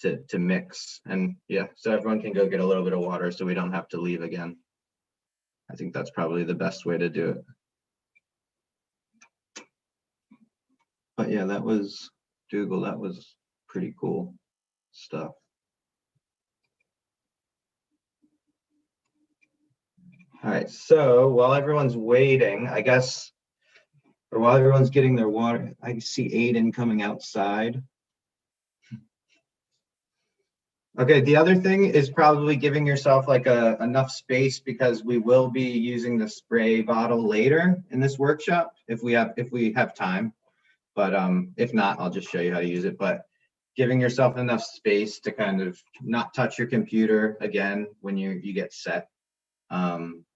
to mix. And yeah, so everyone can go get a little bit of water so we don't have to leave again. I think that's probably the best way to do it. But yeah, that was Dougal. That was pretty cool stuff. All right, so while everyone's waiting, I guess, or while everyone's getting their water, I see Aiden coming outside. Okay, the other thing is probably giving yourself like enough space, because we will be using the spray bottle later in this workshop if we have time. But if not, I'll just show you how to use it. But giving yourself enough space to kind of not touch your computer again when you get set.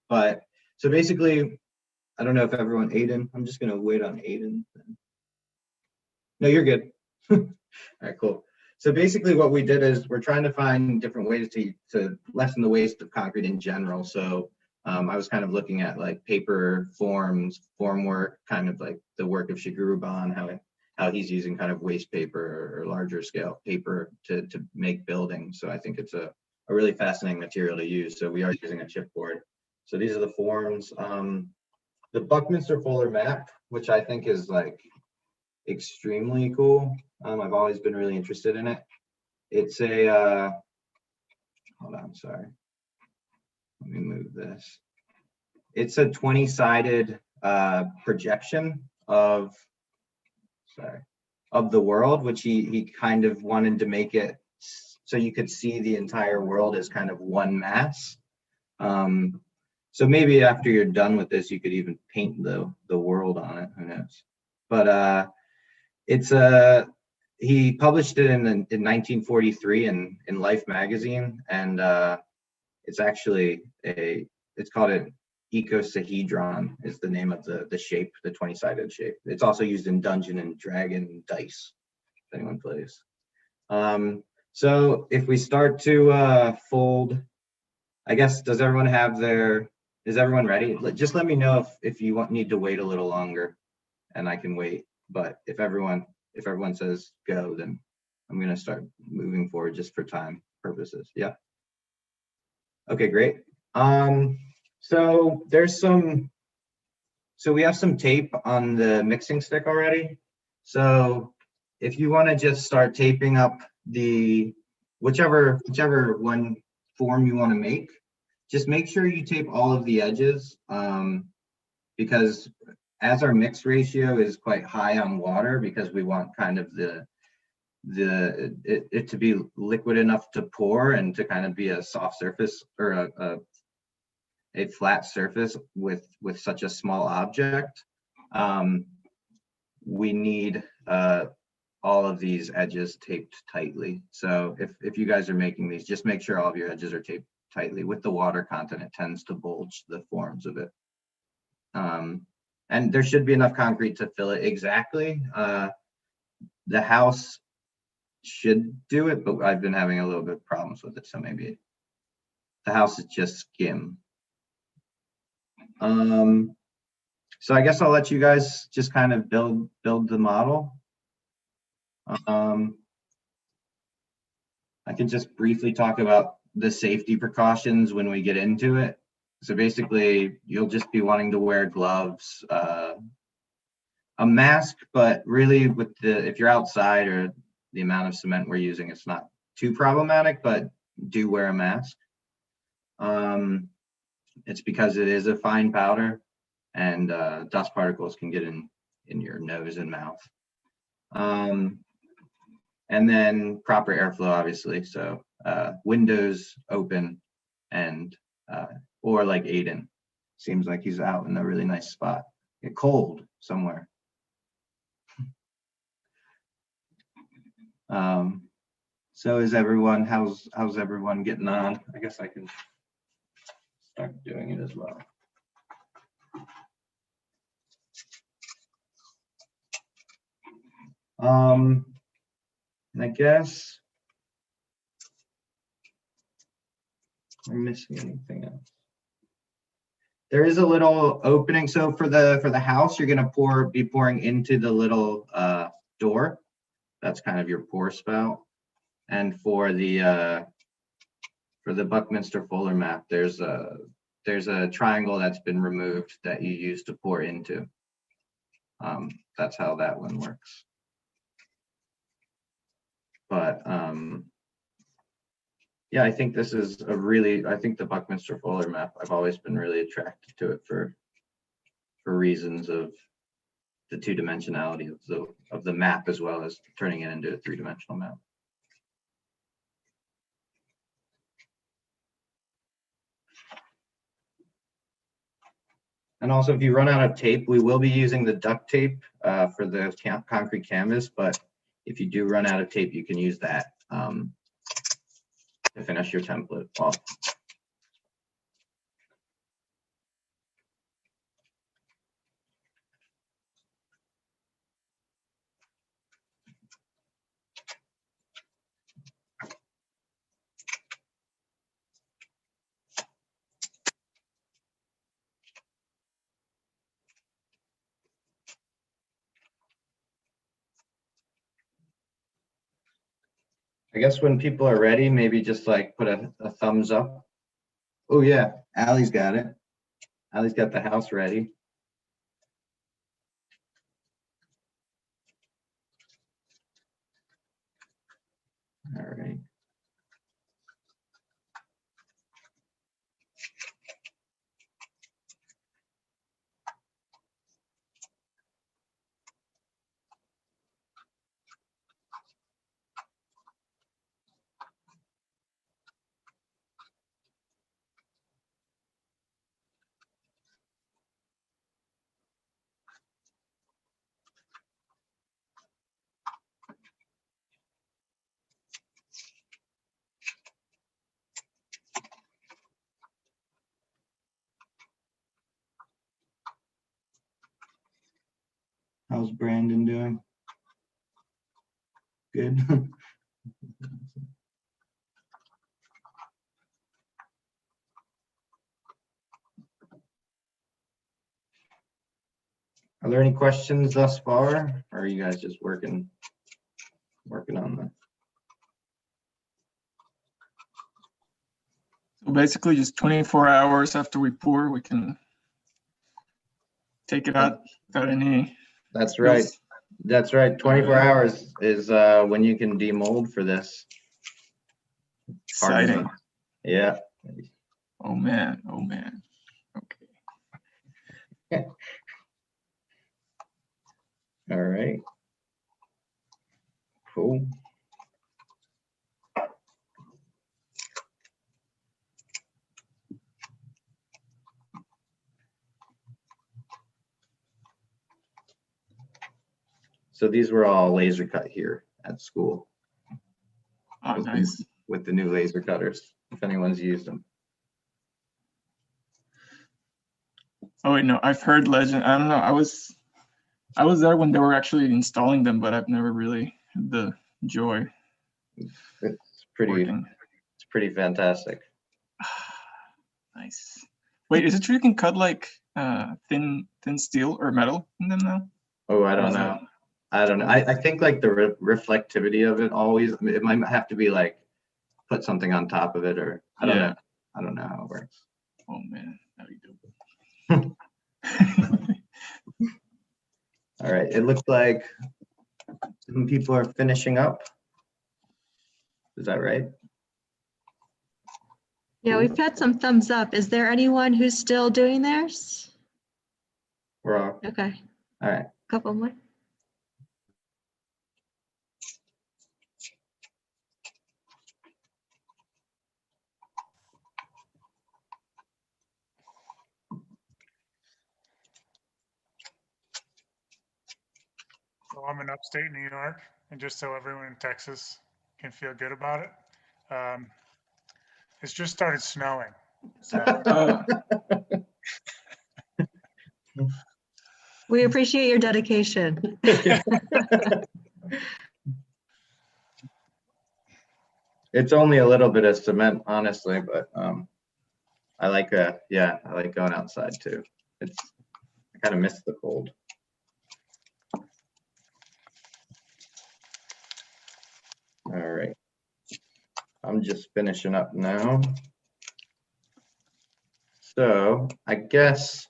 But so basically, I don't know if everyone, Aiden, I'm just gonna wait on Aiden. No, you're good. All right, cool. So basically what we did is we're trying to find different ways to lessen the waste of concrete in general. So I was kind of looking at like paper forms, form work, kind of like the work of Shiguruban, how he's using kind of waste paper or larger scale paper to make buildings. So I think it's a really fascinating material to use. So we are using a chipboard. So these are the forms. The Buckminster Fuller map, which I think is like extremely cool. I've always been really interested in it. It's a, hold on, sorry. Let me move this. It's a 20-sided projection of the world, which he kind of wanted to make it so you could see the entire world as kind of one mass. So maybe after you're done with this, you could even paint the world on it, who knows. But it's he published it in 1943 in Life magazine, and it's actually it's called an ecosahedron is the name of the shape, the 20-sided shape. It's also used in Dungeon and Dragon dice, if anyone plays. So if we start to fold, I guess, is everyone ready? Just let me know if you need to wait a little longer, and I can wait. But if everyone says go, then I'm gonna start moving forward just for time purposes. Yeah. Okay, great. So there's some, so we have some tape on the mixing stick already. So if you want to just start taping up the, whichever one form you want to make, just make sure you tape all of the edges, because as our mix ratio is quite high on water, because we want kind of it to be liquid enough to pour and to kind of be a soft surface or a flat surface with such a small object. We need all of these edges taped tightly. So if you guys are making these, just make sure all of your edges are taped tightly. With the water content, it tends to bulge the forms of it. And there should be enough concrete to fill it exactly. The house should do it, but I've been having a little bit of problems with it, so maybe the house is just skim. So I guess I'll let you guys just kind of build the model. I can just briefly talk about the safety precautions when we get into it. So basically, you'll just be wanting to wear gloves, a mask, but really with if you're outside or the amount of cement we're using, it's not too problematic, but do wear a mask. It's because it is a fine powder and dust particles can get in your nose and mouth. And then proper airflow, obviously. So windows open and, or like Aiden, seems like he's out in a really nice spot. Get cold somewhere. So is everyone, how's everyone getting on? I guess I can start doing it as well. And I guess I'm missing anything else. There is a little opening. So for the house, you're gonna be pouring into the little door. That's kind of your pour spout. And for the Buckminster Fuller map, there's a triangle that's been removed that you use to pour into. That's how that one works. But yeah, I think this is I think the Buckminster Fuller map, I've always been really attracted to it for reasons of the two-dimensionality of the map, as well as turning it into a three-dimensional map. And also, if you run out of tape, we will be using the duct tape for the concrete canvas, but if you do run out of tape, you can use that to finish your template off. I guess when people are ready, maybe just like put a thumbs up. Oh yeah, Allie's got it. Allie's got the house ready. All right. How's Brandon doing? Good. Are there any questions thus far? Or are you guys just working on the? So basically just 24 hours after we pour, we can take it out without any. That's right. That's right. 24 hours is when you can demold for this. Exciting. Yeah. Oh man. Oh man. Okay. All right. Cool. So these were all laser cut here at school. Oh, nice. With the new laser cutters, if anyone's used them. Oh wait, no, I've heard legend. I don't know. I was there when they were actually installing them, but I've never really had the joy. It's pretty fantastic. Nice. Wait, is it true you can cut like thin steel or metal in them now? Oh, I don't know. I think like the reflectivity of it always, it might have to be like put something on top of it, or I don't know. I don't know how it works. Oh man, that'd be dope. All right, it looks like some people are finishing up. Is that right? Yeah, we've had some thumbs up. Is there anyone who's still doing theirs? We're all Okay, all right. couple more. So I'm in upstate New York, and just so everyone in Texas can feel good about it, it's just started snowing. So We appreciate your dedication. It's only a little bit of cement, honestly, but I like I like going outside too. I kind of miss the cold. All right, I'm just finishing up now. So I guess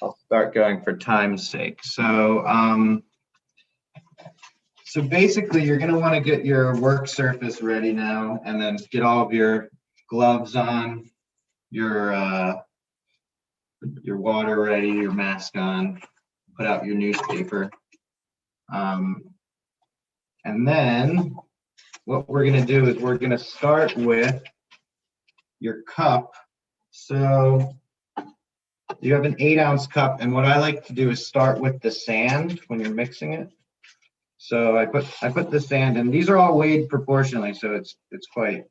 I'll start going for time's sake. So so basically you're gonna want to get your work surface ready now, and then get all of your gloves on, your water ready, your mask on, put out your newspaper. And then what we're gonna do is we're gonna start with your cup. So you have an 8-ounce cup, and what I like to do is start with the sand when you're mixing it. So I put the sand, and these are all weighed proportionally, so it's quite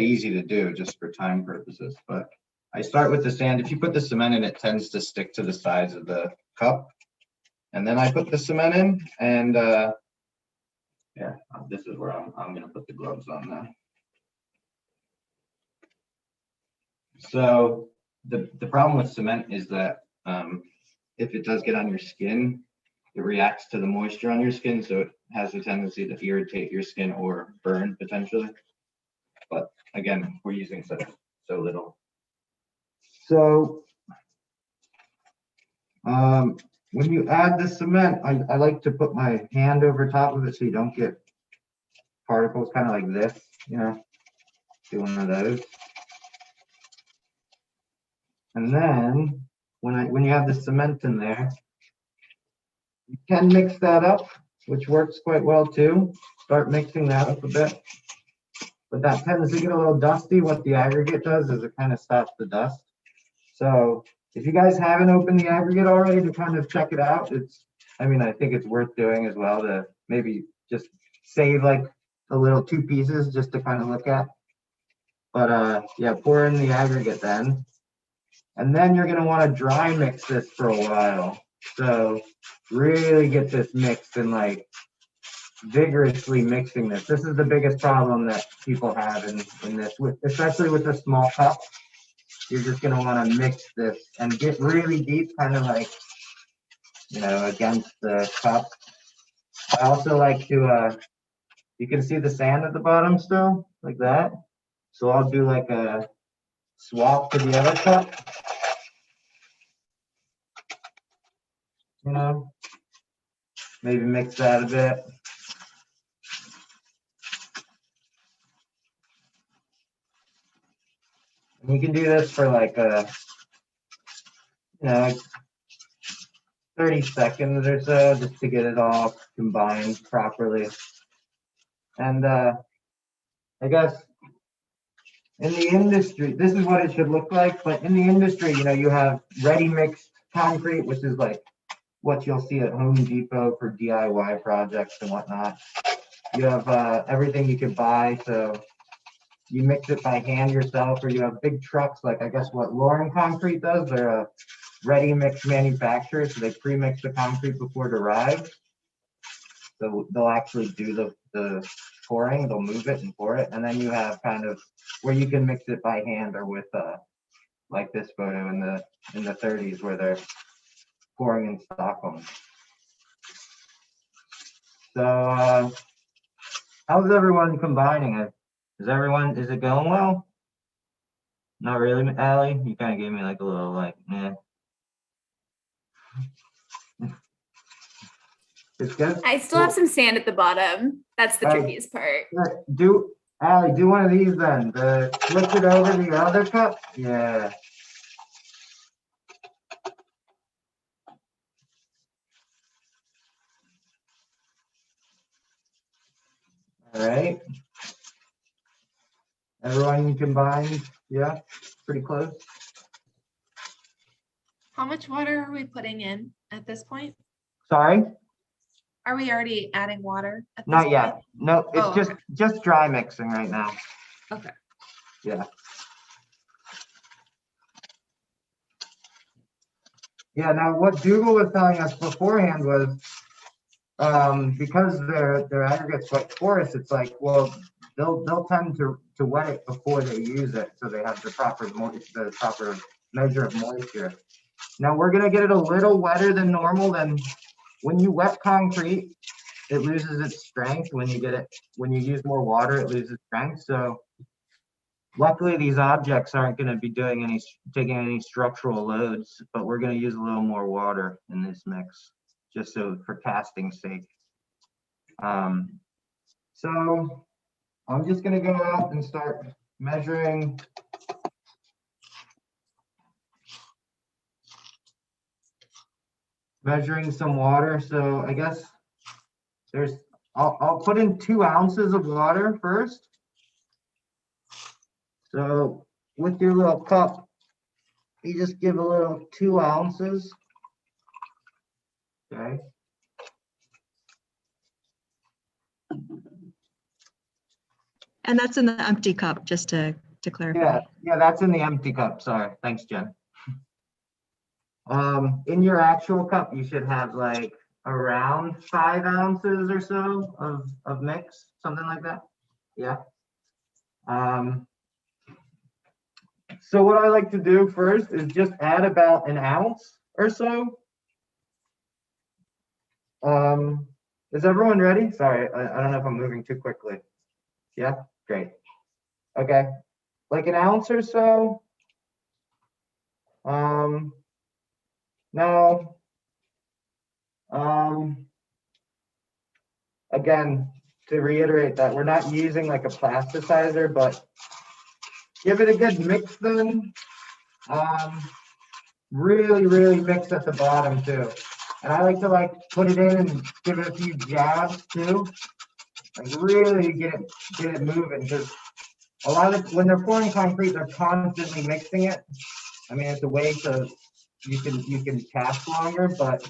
easy to do just for time purposes. But I start with the sand. If you put the cement in, it tends to stick to the sides of the cup. And then I put the cement in, and yeah, this is where I'm gonna put the gloves on now. So the problem with cement is that if it does get on your skin, it reacts to the moisture on your skin, so it has a tendency to irritate your skin or burn potentially. But again, we're using so little. So when you add the cement, I like to put my hand over top of it so you don't get particles, kind of like this, you know, do one of those. And then when you have the cement in there, you can mix that up, which works quite well too. Start mixing that up a bit. But that tends to get a little dusty. What the aggregate does is it kind of stops the dust. So if you guys haven't opened the aggregate already to kind of check it out, I think it's worth doing as well, to maybe just save like a little 2 pieces just to kind of look at. But yeah, pour in the aggregate then. And then you're gonna want to dry mix this for a while. So really get this mixed and like vigorously mixing this. This is the biggest problem that people have in this, especially with the small cup. You're just gonna want to mix this and get really deep, kind of like, you know, against the cup. I also like to You can see the sand at the bottom still, like that. So I'll do like a swap to the other cup. You know, maybe mix that a bit. And you can do this for like you know, 30 seconds or so, just to get it all combined properly. And I guess in the industry, this is what it should look like, but in the industry, you know, you have ready mixed concrete, which is like what you'll see at Home Depot for DIY projects and whatnot. You have everything you can buy, so you mix it by hand yourself, or you have big trucks like I guess what Lauren Concrete does. They're a ready mix manufacturer, so they pre-mix the concrete before it arrives. So they'll actually do the pouring, they'll move it and pour it, and then you have kind of where you can mix it by hand or with like this photo in the 30s where they're pouring in Stockholm. So how's everyone combining it? Is it going well? Not really, Allie? You kind of gave me like a little like, eh. It's good. I still have some sand at the bottom. That's the trickiest part. Allie, do one of these then. Flip it over to your other cup. Yeah. All right. Everyone combined. Yeah, pretty close. How much water are we putting in at this point? Sorry? Are we already adding water at this Not yet. point? No, it's Oh, okay. just dry mixing right now. Okay. Yeah. Yeah, now what Dougal was telling us beforehand was because their aggregate's quite porous, it's like, well, they'll tend to wet it before they use it, so they have the proper measure of moisture. Now we're gonna get it a little wetter than normal. Then when you wet concrete, it loses its strength. When you use more water, it loses strength. So luckily these objects aren't going to be taking any structural loads, but we're going to use a little more water in this mix, just so for casting's sake. So I'm just going to go out and start measuring. Measuring some water. So I guess I'll put in 2 ounces of water first. So with your little cup, you just give a little 2 ounces. Okay. And that's in the empty cup, just to clarify. Yeah, that's in the empty cup. Sorry. Thanks, Jen. In your actual cup, you should have like around 5 ounces or so of mix, something like that. Yeah. So what I like to do first is just add about an ounce or so. Is everyone ready? Sorry, I don't know if I'm moving too quickly. Yeah, great. Okay, like an ounce or so. Now, again, to reiterate that we're not using like a plasticizer, but give it a good mix then. Really mix at the bottom too. And I like to put it in and give it a few jabs too. Like really get it moving, because a lot of when they're pouring concrete, they're constantly mixing it. I mean, it's a way to you can cast longer, but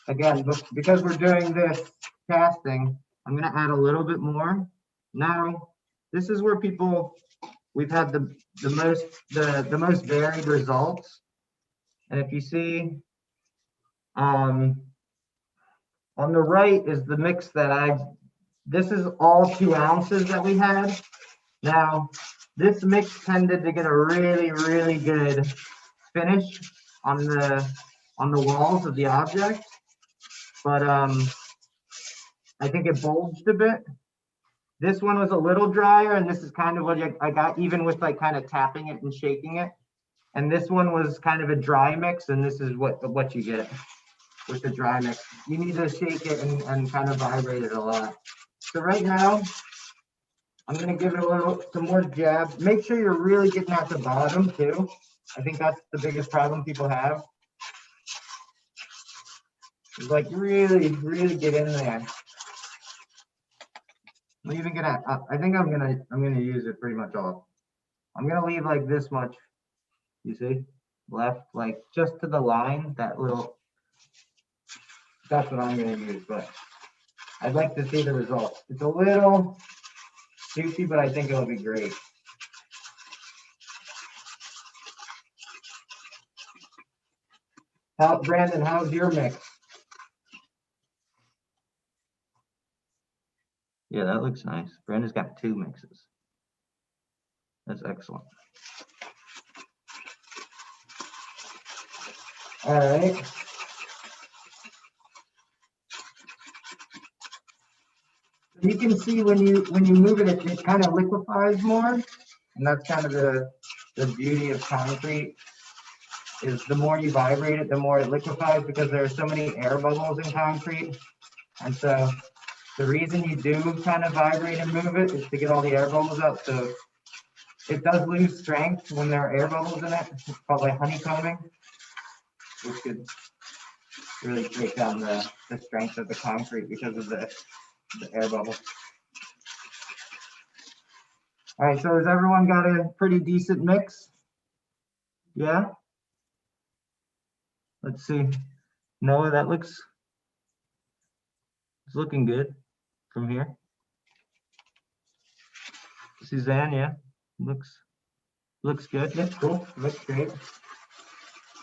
again, because we're doing this casting, I'm gonna add a little bit more. Now, this is where we've had the most varied results. And if you see, on the right is the mix this is all 2 ounces that we had. Now, this mix tended to get a really good finish on the walls of the object. But I think it bulged a bit. This one was a little drier, and this is kind of what I got even with like kind of tapping it and shaking it. And this one was kind of a dry mix, and this is what you get with the dry mix. You need to shake it and kind of vibrate it a lot. So right now, I'm gonna give it some more jab. Make sure you're really getting at the bottom too. I think that's the biggest problem people have. It's like really, really get in there. I'm even gonna, I think I'm gonna use it pretty much all. I'm gonna leave like this much, you see, left, like just to the line, that little, that's what I'm gonna use, but I'd like to see the results. It's a little juicy, but I think it'll be great. Brandon, how's your mix? Yeah, that looks nice. Brandon's got 2 mixes. That's excellent. All right. You can see when you move it, it kind of liquefies more, and that's kind of the beauty of concrete. Is the more you vibrate it, the more it liquefies, because there are so many air bubbles in concrete. And so the reason you do kind of vibrate and move it is to get all the air bubbles out. So it does lose strength when there are air bubbles in it. It's called like honeycombing, which could really take down the strength of the concrete because of the air bubble. All right, so has everyone got a pretty decent mix? Yeah? Let's see. Noah, that looks, it's looking good from here. Suzanne, yeah, looks good. Yeah, cool, looks great.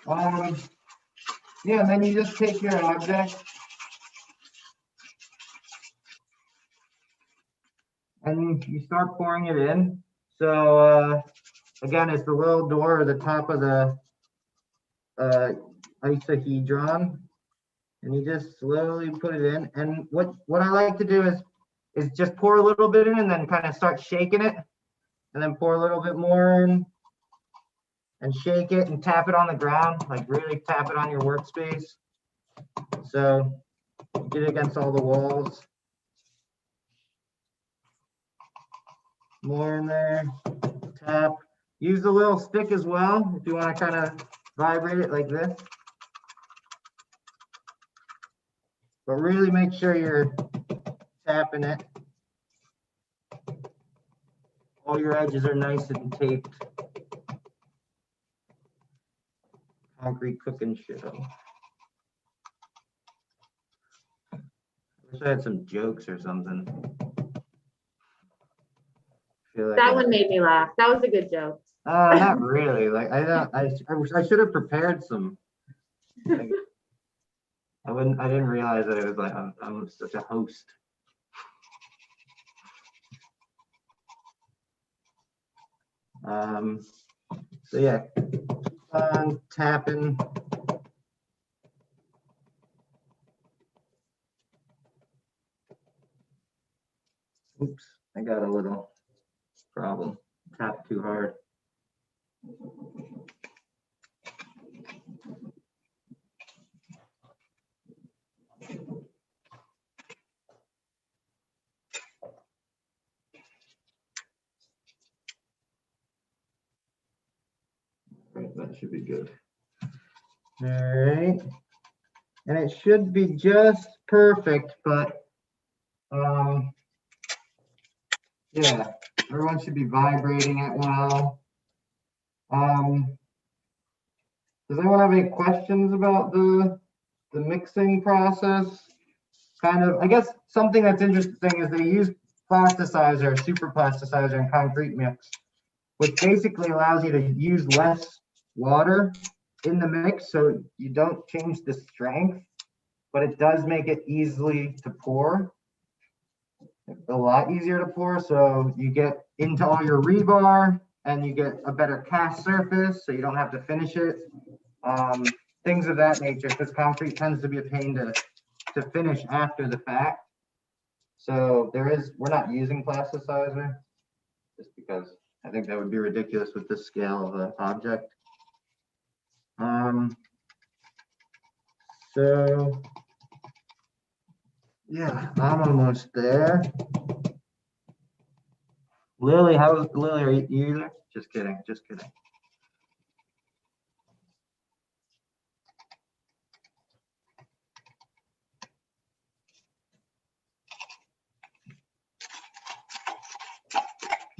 Yeah, and then you just take your object and you start pouring it in. So again, it's the little door or the top of the isohedron, and you just slowly put it in. And what I like to do is just pour a little bit in and then kind of start shaking it, and then pour a little bit more in and shake it and tap it on the ground, like really tap it on your workspace. So get it against all the walls. More in there, tap. Use the little stick as well if you want to kind of vibrate it like this. But really make sure you're tapping it. All your edges are nice and taped. Concrete cooking shit. I wish I had some jokes or something. Like that one made me laugh. That was a good joke. Not really. Like I should have prepared some. Like, I didn't realize that it was like I'm such a host. So yeah, tapping. Oops, I got a little problem. Tap too hard. Right, that should be good. All right, and it should be just perfect, but yeah, everyone should be vibrating it well. Does anyone have any questions about the mixing process? Kind of, I guess something that's interesting is they use plasticizer, super plasticizer in concrete mix, which basically allows you to use less water in the mix, so you don't change the strength, but it does make it easily to pour. A lot easier to pour, so you get into all your rebar and you get a better cast surface, so you don't have to finish it. Things of that nature, because concrete tends to be a pain to finish after the fact. So we're not using plasticizer just because I think that would be ridiculous with this scale of an object. So yeah, I'm almost there. Lily, Lily, are you there? Just kidding, just kidding.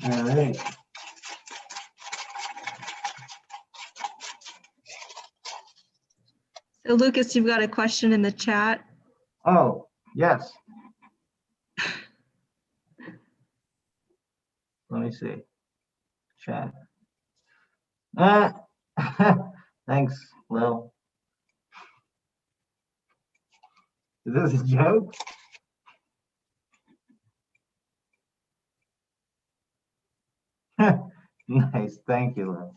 All right. So Lucas, you've got a question in the chat. Oh, yes. Let me see. Chat. Thanks, Lil. Is this a joke? Nice, thank you, Lil.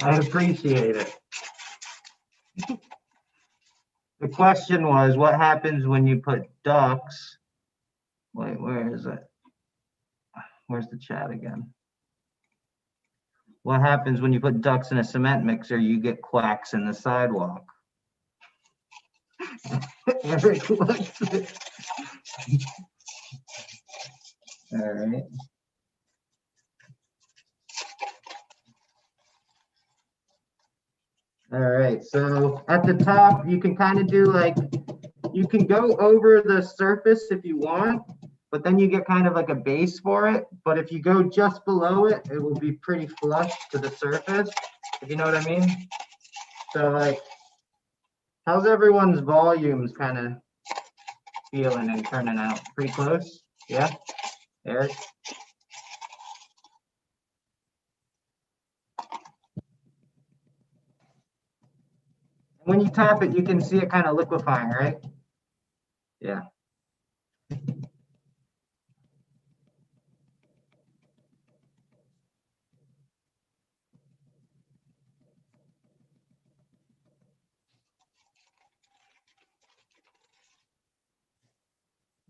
I appreciate it. The question was, what happens when you put ducks? Wait, where is it? Where's the chat again? What happens when you put ducks in a cement mixer? You get quacks in the sidewalk. Eric likes it. All right. All right, so at the top, you can kind of do like, you can go over the surface if you want, but then you get kind of like a base for it. But if you go just below it, it will be pretty flush to the surface, if you know what I mean. So like, how's everyone's volumes kind of feeling and turning out? Pretty close? Yeah, Eric? When you tap it, you can see it kind of liquefying, right? Yeah.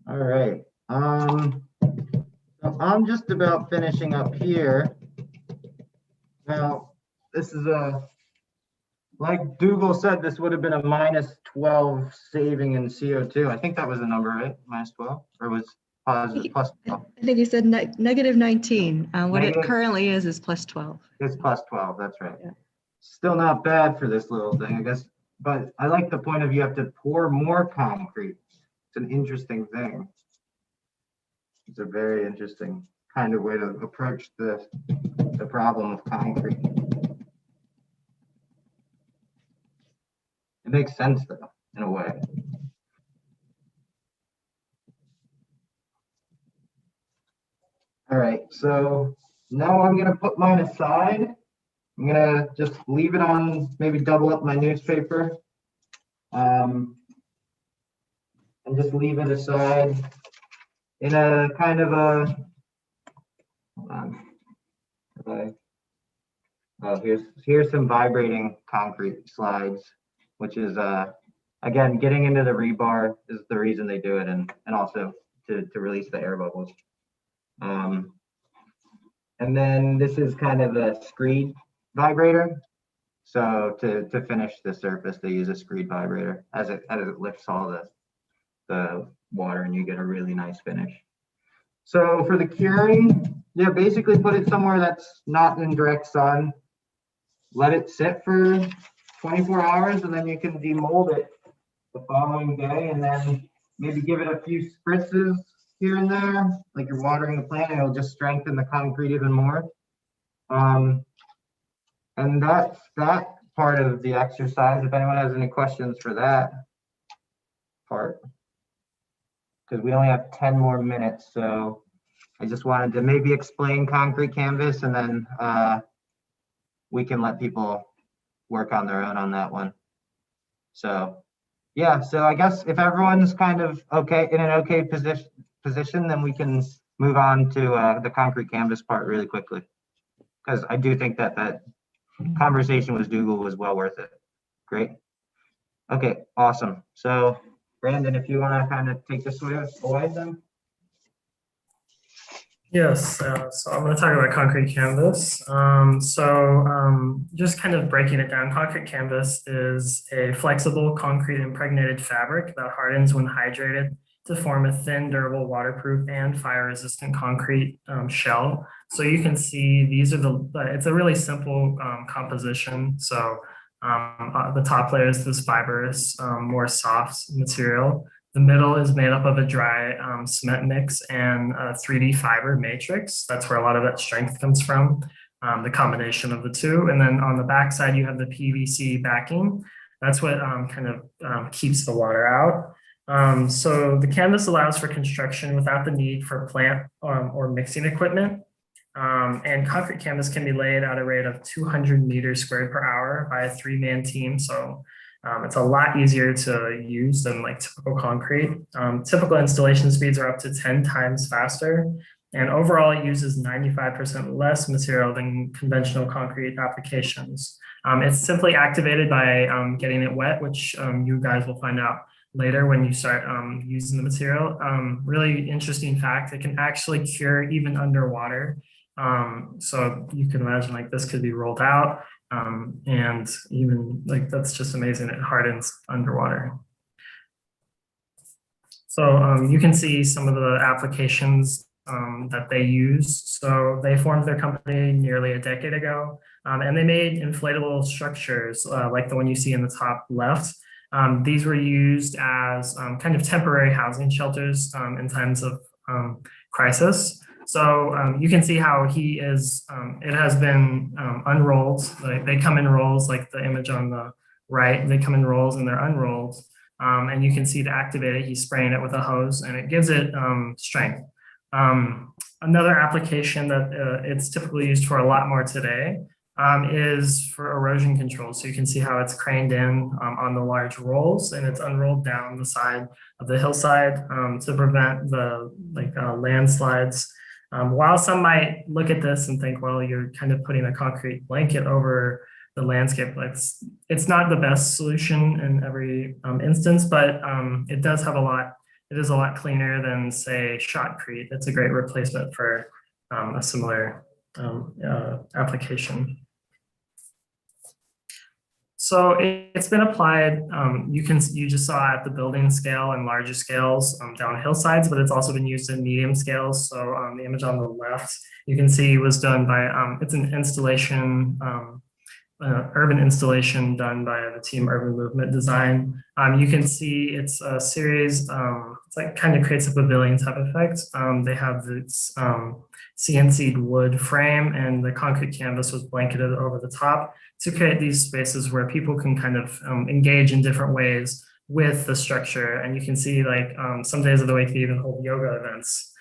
All right. So I'm just about finishing up here. Now, this is like Dougal said, this would have been a -12 saving in CO2. I think that was the number, right? -12, or was positive plus 12? I think you said negative 19. What it Negative- currently is +12. It's +12, that's right. Yeah. Still not bad for this little thing, I guess. But I like the point of you have to pour more concrete. It's an interesting thing. It's a very interesting kind of way to approach the problem of concrete. It makes sense though, in a way. All right, so now I'm gonna put mine aside. I'm gonna just leave it on, maybe double up my newspaper. And just leave it aside in a kind of a, hold on. Oh, here's some vibrating concrete slides, which is again, getting into the rebar is the reason they do it, and also to release the air bubbles. And then this is kind of a screed vibrator. So to finish the surface, they use a screed vibrator as it lifts all the water, and you get a really nice finish. So for the curing, yeah, basically put it somewhere that's not in direct sun. Let it sit for 24 hours, and then you can demold it the following day, and then maybe give it a few spritzes here and there, like you're watering the plant, and it'll just strengthen the concrete even more. And that's that part of the exercise. If anyone has any questions for that part, because we only have 10 more minutes, so I just wanted to maybe explain concrete canvas, and then we can let people work on their own on that one. So yeah, so I guess if everyone's kind of okay, in an okay position, then we can move on to the concrete canvas part really quickly, because I do think that conversation with Dougal was well worth it. Great. Okay, awesome. So Brandon, if you want to kind of take this away then. Yes, so I'm going to talk about concrete canvas. Just kind of breaking it down, concrete canvas is a flexible concrete impregnated fabric that hardens when hydrated to form a thin, durable, waterproof, and fire-resistant concrete shell. So you can see these are it's a really simple composition. So the top layer is this fibrous, more soft material. The middle is made up of a dry cement mix and a 3D fiber matrix. That's where a lot of that strength comes from, the combination of the two. And then on the back side, you have the PVC backing. That's what kind of keeps the water out. So the canvas allows for construction without the need for plant or mixing equipment. And concrete canvas can be laid at a rate of 200 meters squared per hour by a 3-man team. So it's a lot easier to use than like typical concrete. Typical installation speeds are up to 10 times faster. And overall, it uses 95% less material than conventional concrete applications. It's simply activated by getting it wet, which you guys will find out later when you start using the material. Really interesting fact, it can actually cure even underwater. So you can imagine like this could be rolled out. And even like, that's just amazing. It hardens underwater. So you can see some of the applications that they use. So they formed their company nearly a decade ago, and they made inflatable structures like the one you see in the top left. These were used as kind of temporary housing shelters in times of crisis. So you can see how it has been unrolled. Like they come in rolls, like the image on the right, they come in rolls and they're unrolled. And you can see to activate it, he's spraying it with a hose and it gives it strength. Another application that it's typically used for a lot more today is for erosion control. So you can see how it's craned in on the large rolls and it's unrolled down the side of the hillside to prevent the landslides. While some might look at this and think, well, you're kind of putting a concrete blanket over the landscape, it's not the best solution in every instance, but it does have it is a lot cleaner than, say, shotcrete. It's a great replacement for a similar application. So it's been applied, you just saw at the building scale and larger scales down hillsides, but it's also been used in medium scales. So the image on the left, you can see was done by, it's an installation, urban installation done by the team Urban Movement Design. You can see it's a series, it's like kind of creates a pavilion type effect. They have this CNC'd wood frame and the concrete canvas was blanketed over the top to create these spaces where people can kind of engage in different ways with the structure. And you can see like some days of the week they even hold yoga events.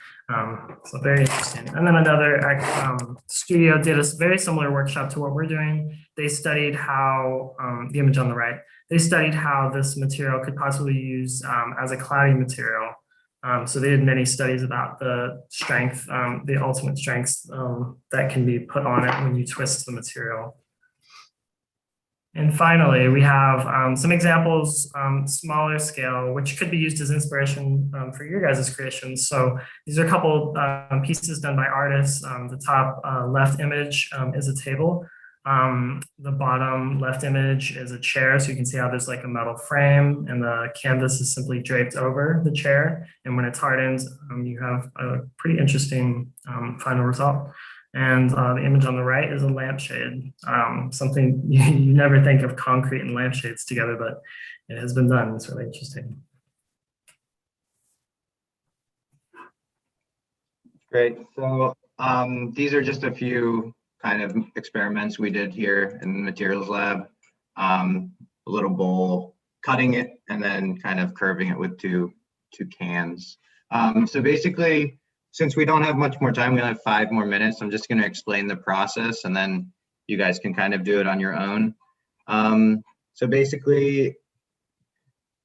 So very interesting. And then another studio did a very similar workshop to what we're doing. They studied how, the image on the right, they studied how this material could possibly be used as a cladding material. So they did many studies about the strength, the ultimate strengths that can be put on it when you twist the material. And finally, we have some examples, smaller scale, which could be used as inspiration for your guys' creations. So these are a couple pieces done by artists. The top left image is a table. The bottom left image is a chair. So you can see how there's like a metal frame and the canvas is simply draped over the chair. And when it's hardened, you have a pretty interesting final result. And the image on the right is a lampshade, something you never think of concrete and lampshades together, but it has been done. It's really interesting. Great. So these are just a few kind of experiments we did here in the materials lab. A little bowl, cutting it, and then kind of curving it with two cans. So basically, since we don't have much more time, we only have 5 more minutes. I'm just going to explain the process and then you guys can kind of do it on your own. So basically,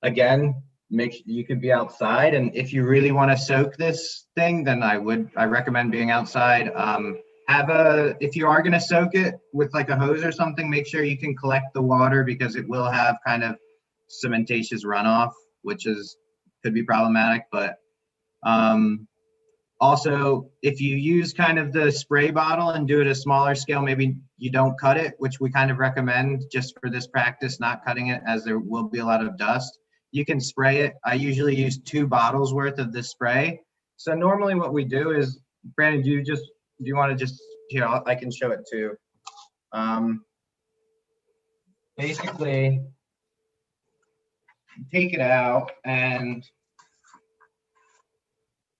again, you could be outside, and if you really want to soak this thing, then I recommend being outside. If you are going to soak it with like a hose or something, make sure you can collect the water because it will have kind of cementatious runoff, which is could be problematic, but also, if you use kind of the spray bottle and do it a smaller scale, maybe you don't cut it, which we kind of recommend just for this practice, not cutting it, as there will be a lot of dust. You can spray it. I usually use 2 bottles worth of this spray. So normally what we do is, Brandon, do you want to just, here, I can show it too. Basically, take it out and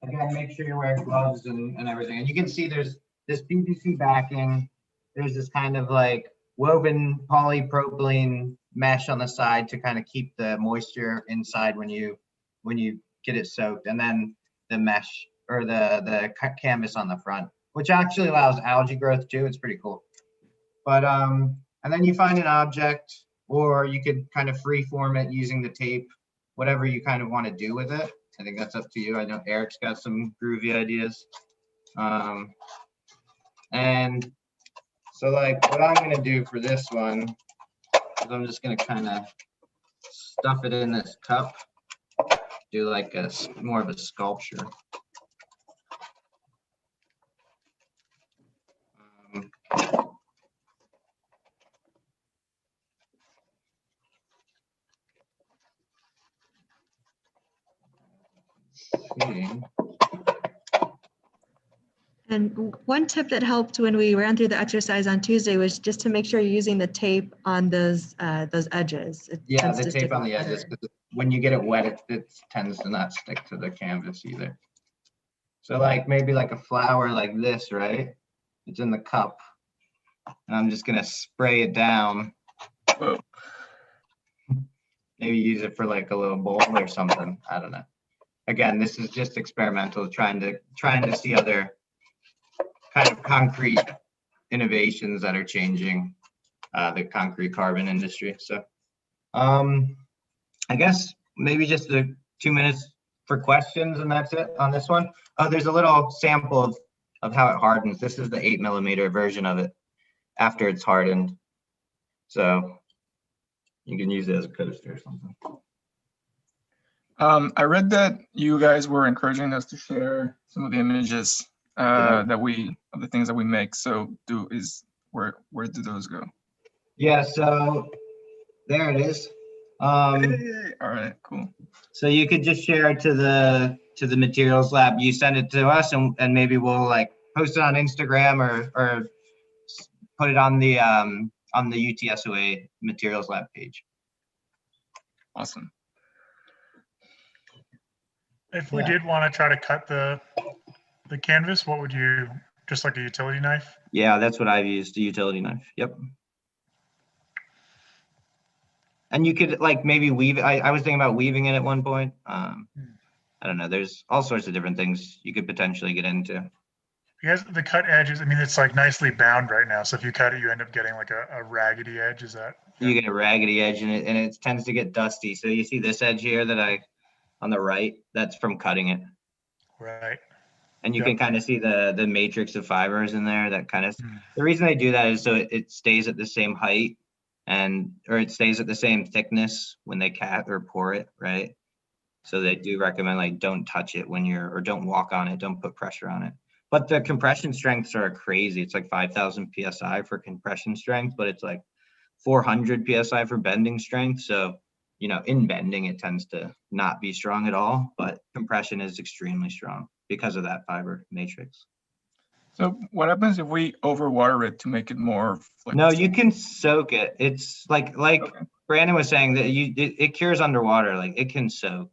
again, make sure you're wearing gloves and everything. And you can see there's this PVC backing. There's this kind of like woven polypropylene mesh on the side to kind of keep the moisture inside when you get it soaked. And then the mesh or the canvas on the front, which actually allows algae growth too. It's pretty cool. But and then you find an object, or you could kind of free form it using the tape, whatever you kind of want to do with it. I think that's up to you. I know Eric's got some groovy ideas. And so like what I'm gonna do for this one is I'm just gonna kind of stuff it in this cup, do like a more of a sculpture. And one tip that helped when we ran through the exercise on Tuesday was just to make sure you're using the tape on those edges. It Yeah, tends the to tape stick on the better. edges, because when you get it wet, it tends to not stick to the canvas either. So like maybe like a flower like this, right? It's in the cup. And I'm just gonna spray it down. Whoa. Maybe use it for like a little bowl or something. I don't know. Again, this is just experimental, trying to see other kind of concrete innovations that are changing the concrete carbon industry. So I guess maybe just the 2 minutes for questions, and that's it on this one. Oh, there's a little sample of how it hardens. This is the 8mm version of it after it's hardened. So you can use it as a coaster or something. I read that you guys were encouraging us to share some of the images of the things that we make. So where do those go? Yeah, so there it is. All right, cool. So you could just share it to the materials lab. You send it to us, and maybe we'll like post it on Instagram or put it on the UTSOA materials lab page. Awesome. If we did want to try to cut the canvas, what would you, just like a utility knife? Yeah, that's what I've used, a utility knife. Yep. And you could like maybe weave. I was thinking about weaving it at one point. I don't know. There's all sorts of different things you could potentially get into. Because the cut edges, I mean, it's like nicely bound right now. So if you cut it, you end up getting like a raggedy edge. Is that? Yeah. You get a raggedy edge in it, and it tends to get dusty. So you see this edge here that on the right, that's from cutting it. Right. And you can kind of see the matrix of fibers in there. That kind of the reason they do that is so it stays at the same height or it stays at the same thickness when they cat or pour it, right? So they do recommend like don't touch it or don't walk on it, don't put pressure on it. But the compression strengths are crazy. It's like 5,000 PSI for compression strength, but it's like 400 PSI for bending strength. So, in bending, it tends to not be strong at all, but compression is extremely strong because of that fiber matrix. So what happens if we overwater it to make it more flexible? No, you can soak it. It's like Brandon was saying that it cures underwater. Like it can soak,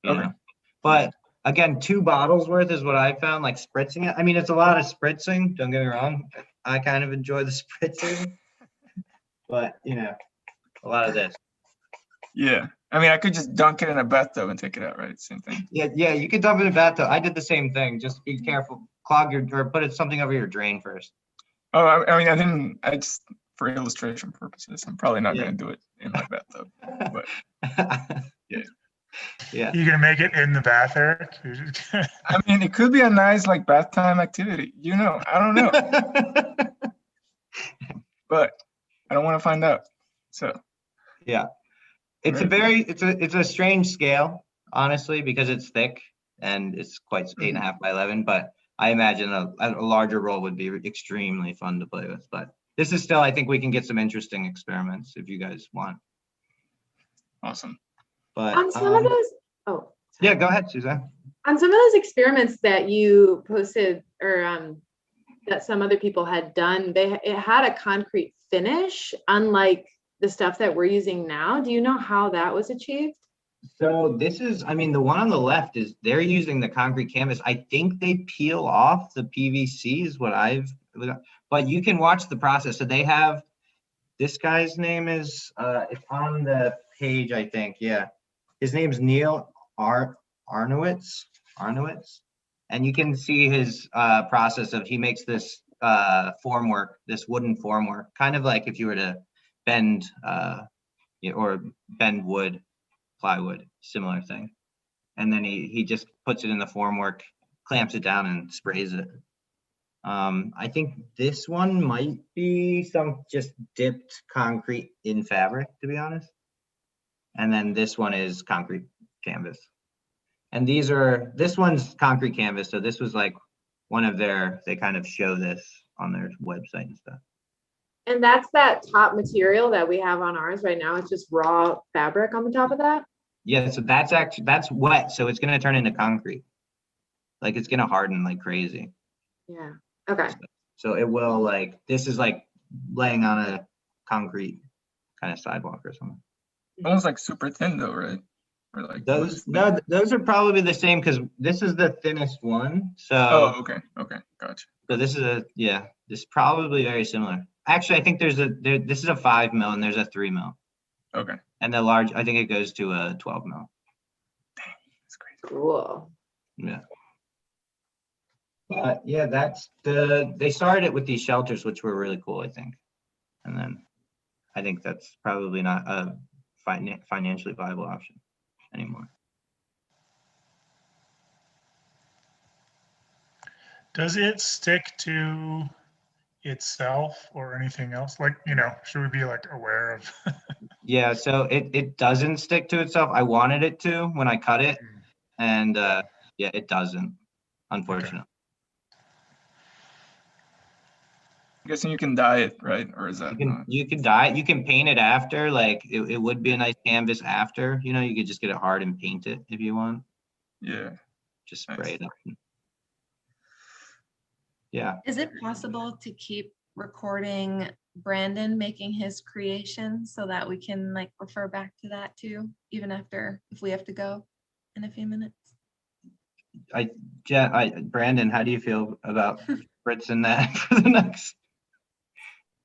you know. But again, 2 bottles worth is what I found, like spritzing it. I mean, it's a lot of spritzing. Don't get me wrong. I kind of enjoy the spritzing, but a lot of this. Yeah. I mean, I could just dunk it in a bathtub and take it out, right? Same thing. Yeah, you could dump it in a bathtub. I did the same thing. Just be careful. Or put something over your drain first. Oh, I mean, I just, for illustration purposes, I'm probably not going to do it in my bathtub, but yeah. Yeah. You gonna make it in the bath, Eric? I mean, it could be a nice like bath time activity. I don't know. But I don't want to find out. So yeah. It's a strange scale. honestly, because it's thick and it's quite 8.5 by 11, but I imagine a larger roll would be extremely fun to play with. But this is still, I think we can get some interesting experiments if you guys want. Awesome. But On some of those, oh. yeah, go ahead, Suzanne. On some of those experiments that you posted, or that some other people had done, it had a concrete finish, unlike the stuff that we're using now. Do you know how that was achieved? So this is, I mean, the one on the left is they're using the concrete canvas. I think they peel off the PVC is what but you can watch the process. So they have, this guy's name is, it's on the page, I think. Yeah. His name's Neil Arnowitz. And you can see his process of, he makes this formwork, this wooden formwork, kind of like if you were to bend wood, plywood, similar thing. And then he just puts it in the formwork, clamps it down and sprays it. I think this one might be some just dipped concrete in fabric, to be honest. And then this one is concrete canvas. And this one's concrete canvas. So this was like one of they kind of show this on their website and stuff. And that's that top material that we have on ours right now. It's just raw fabric on the top of that. Yeah, so that's wet. So it's going to turn into concrete. Like it's going to harden like crazy. Yeah. Okay. So it will, like, this is like laying on a concrete kind of sidewalk or something. Almost like super thin though, right? Or like those are probably the same because this is the thinnest one. So okay, gotcha. So this is this is probably very similar. Actually, I think this is a 5 mil and there's a 3 mil. Okay. And the large, I think it goes to a 12 mil. Dang, that's crazy. Cool. Yeah. But yeah, they started it with these shelters, which were really cool, I think. And then I think that's probably not a financially viable option anymore. Does it stick to itself or anything else? Like, should we be like aware of? Yeah, so it doesn't stick to itself. I wanted it to when I cut it, and yeah, it doesn't, unfortunately. Okay. I'm guessing you can dye it, right? Or is that you can dye it, you can paint it after, like it would be a nice canvas after, you could just get it hard and paint it if you want. Yeah. Just spray it up. Yeah. Is it possible to keep recording Brandon making his creation so that we can like refer back to that too, even after, if we have to go in a few minutes? Brandon, how do you feel about spritzing that for the next?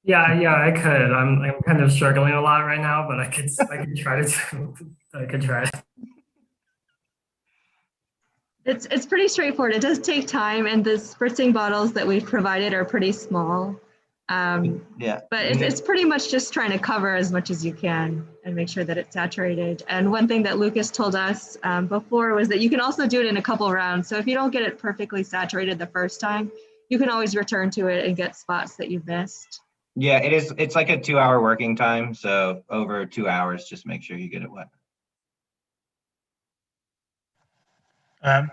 Yeah, I could. I'm kind of struggling a lot right now, but I could try to. I could try. It's pretty straightforward. It does take time, and the spritzing bottles that we've provided are pretty small. Yeah. But it's pretty much just trying to cover as much as you can and make sure that it's saturated. And one thing that Lucas told us before was that you can also do it in a couple rounds. So if you don't get it perfectly saturated the first time, you can always return to it and get spots that you missed. Yeah, it is. It's like a 2-hour working time. So over 2 hours, just make sure you get it wet.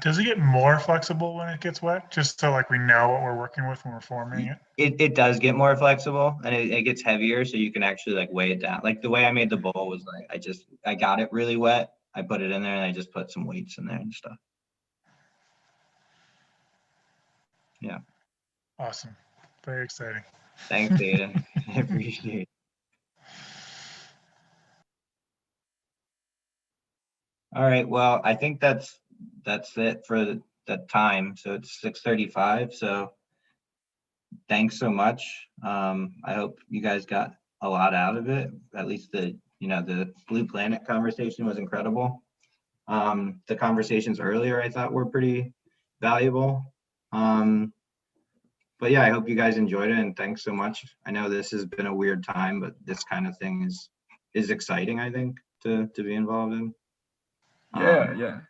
Does it get more flexible when it gets wet? Just so like we know what we're working with when we're forming it? It does get more flexible and it gets heavier. So you can actually like weigh it down. Like the way I made the bowl was like, I got it really wet. I put it in there and I just put some weights in there and stuff. Yeah. Awesome. Very exciting. Thanks, Aiden. I appreciate it. All right. Well, I think that's it for the time. So it's 6:35. So thanks so much. I hope you guys got a lot out of it. At least the Blue Planet conversation was incredible. The conversations earlier I thought were pretty valuable. But yeah, I hope you guys enjoyed it and thanks so much. I know this has been a weird time, but this kind of thing is exciting, I think, to be involved in. Yeah,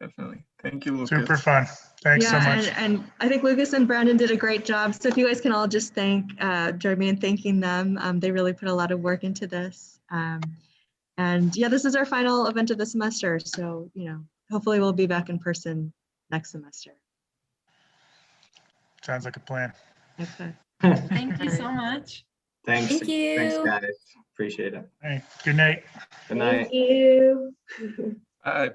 definitely. Thank you, Lucas. Super fun. Thanks so much. And I think Lucas and Brandon did a great job. So if you guys can all just thank Jeremy and thanking them. They really put a lot of work into this. And yeah, this is our final event of the semester. So, hopefully we'll be back in person next semester. Sounds like a plan. Okay. Thank you so much. Thanks. Thank you. Thanks, guys. Appreciate it. All right, good night. Good night. Thank you. I